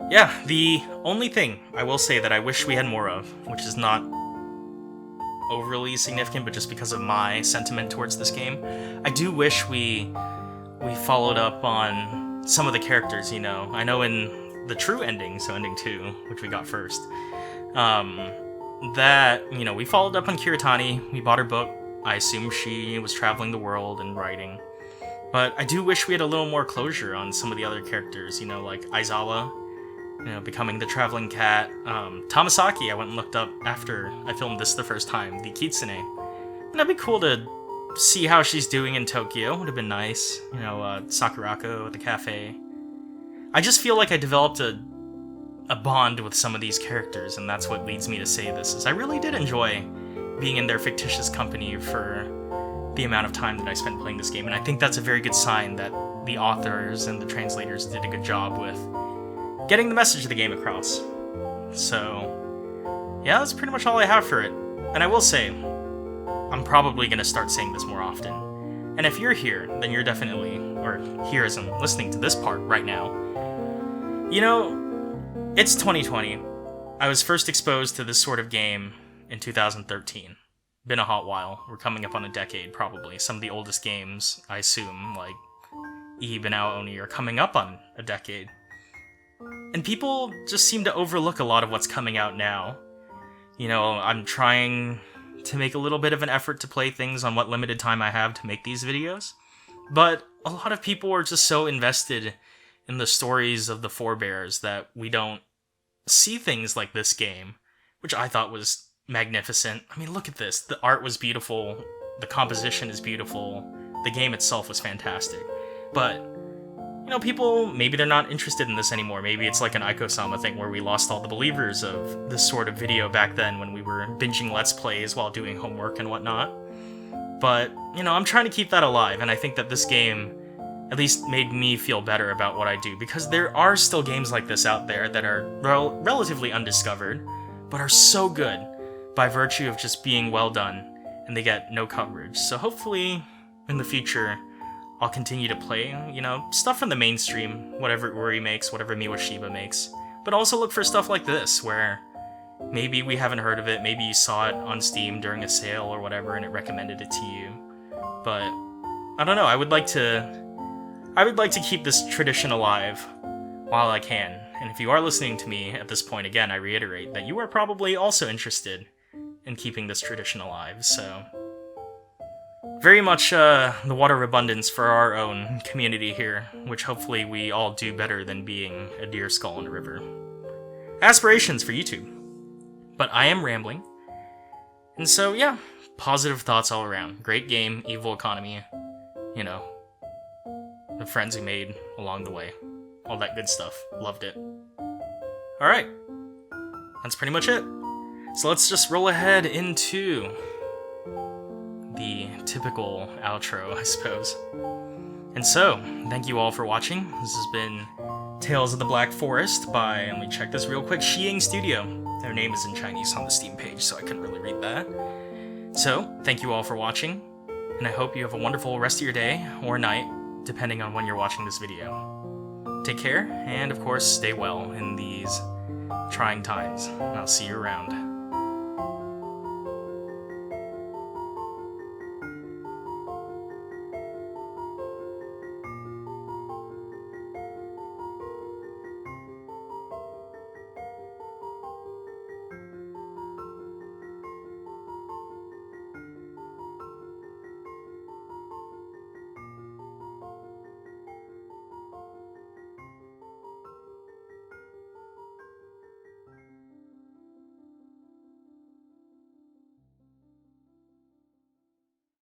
Yeah, the only thing I will say that I wish we had more of, which is not overly significant, but just because of my sentiment towards this game, I do wish we followed up on some of the characters, I know in the true ending, so ending 2, which we got first, that, we followed up on Kiritani, we bought her book. I assume she was traveling the world and writing. But I do wish we had a little more closure on some of the other characters, like Aizawa, becoming the traveling cat. Tamasaki, I went and looked up after I filmed this the first time, the Kitsune. And that'd be cool to see how she's doing in Tokyo. Would have been nice. Sakurako at the cafe. I just feel like I developed a bond with some of these characters, and that's what leads me to say this, is I really did enjoy being in their fictitious company for the amount of time that I spent playing this game, and I think that's a very good sign that the authors and the translators did a good job with getting the message of the game across. So, yeah, that's pretty much all I have for it. And I will say, I'm probably going to start saying this more often. And if you're here, then you're definitely, or here as I'm listening to this part right now, it's 2020. I was first exposed to this sort of game in 2013. Been a hot while. We're coming up on a decade, probably. Some of the oldest games, I assume, like even out only or coming up on a decade. And people just seem to overlook a lot of what's coming out now. You know, I'm trying to make a little bit of an effort to play things on what limited time I have to make these videos, but a lot of people are just so invested in the stories of the forebears that we don't see things like this game, which I thought was magnificent. I mean, look at this. The art was beautiful, the composition is beautiful, the game itself was fantastic. But, you know, people, maybe they're not interested in this anymore. Maybe it's like an Ico-sama thing where we lost all the believers of this sort of video back then when we were binging Let's Plays while doing homework and whatnot. But, you know, I'm trying to keep that alive, and I think that this game at least made me feel better about what I do, because there are still games like this out there that are relatively undiscovered, but are so good by virtue of just being well done, and they get no coverage. So hopefully, in the future, I'll continue to play, you know, stuff from the mainstream, whatever Uri makes, whatever Miwashiba makes, but also look for stuff like this, where maybe we haven't heard of it, maybe you saw it on Steam during a sale or whatever, and it recommended it to you. But, I don't know, I would like to keep this tradition alive while I can, and if you are listening to me at this point, again, I reiterate that you are probably also interested in keeping this tradition alive, so very much the water of abundance for our own community here, which hopefully we all do better than being a deer skull in a river. Aspirations for YouTube. But I am rambling, and so yeah, positive thoughts all around. Great game, evil economy, you know, the friends we made along the way, all that good stuff. Loved it. Alright, that's pretty much it. So let's just roll ahead into the typical outro, I suppose. And so, thank you all for watching. This has been Tales of the Black Forest by, let me check this real quick, Shiying Studio. Their name is in Chinese on the Steam page, so I couldn't really read that. So, thank you all for watching, and I hope you have a wonderful rest of your day, or night, depending on when you're watching this video. Take care, and of course, stay well in these trying times. I'll see you around.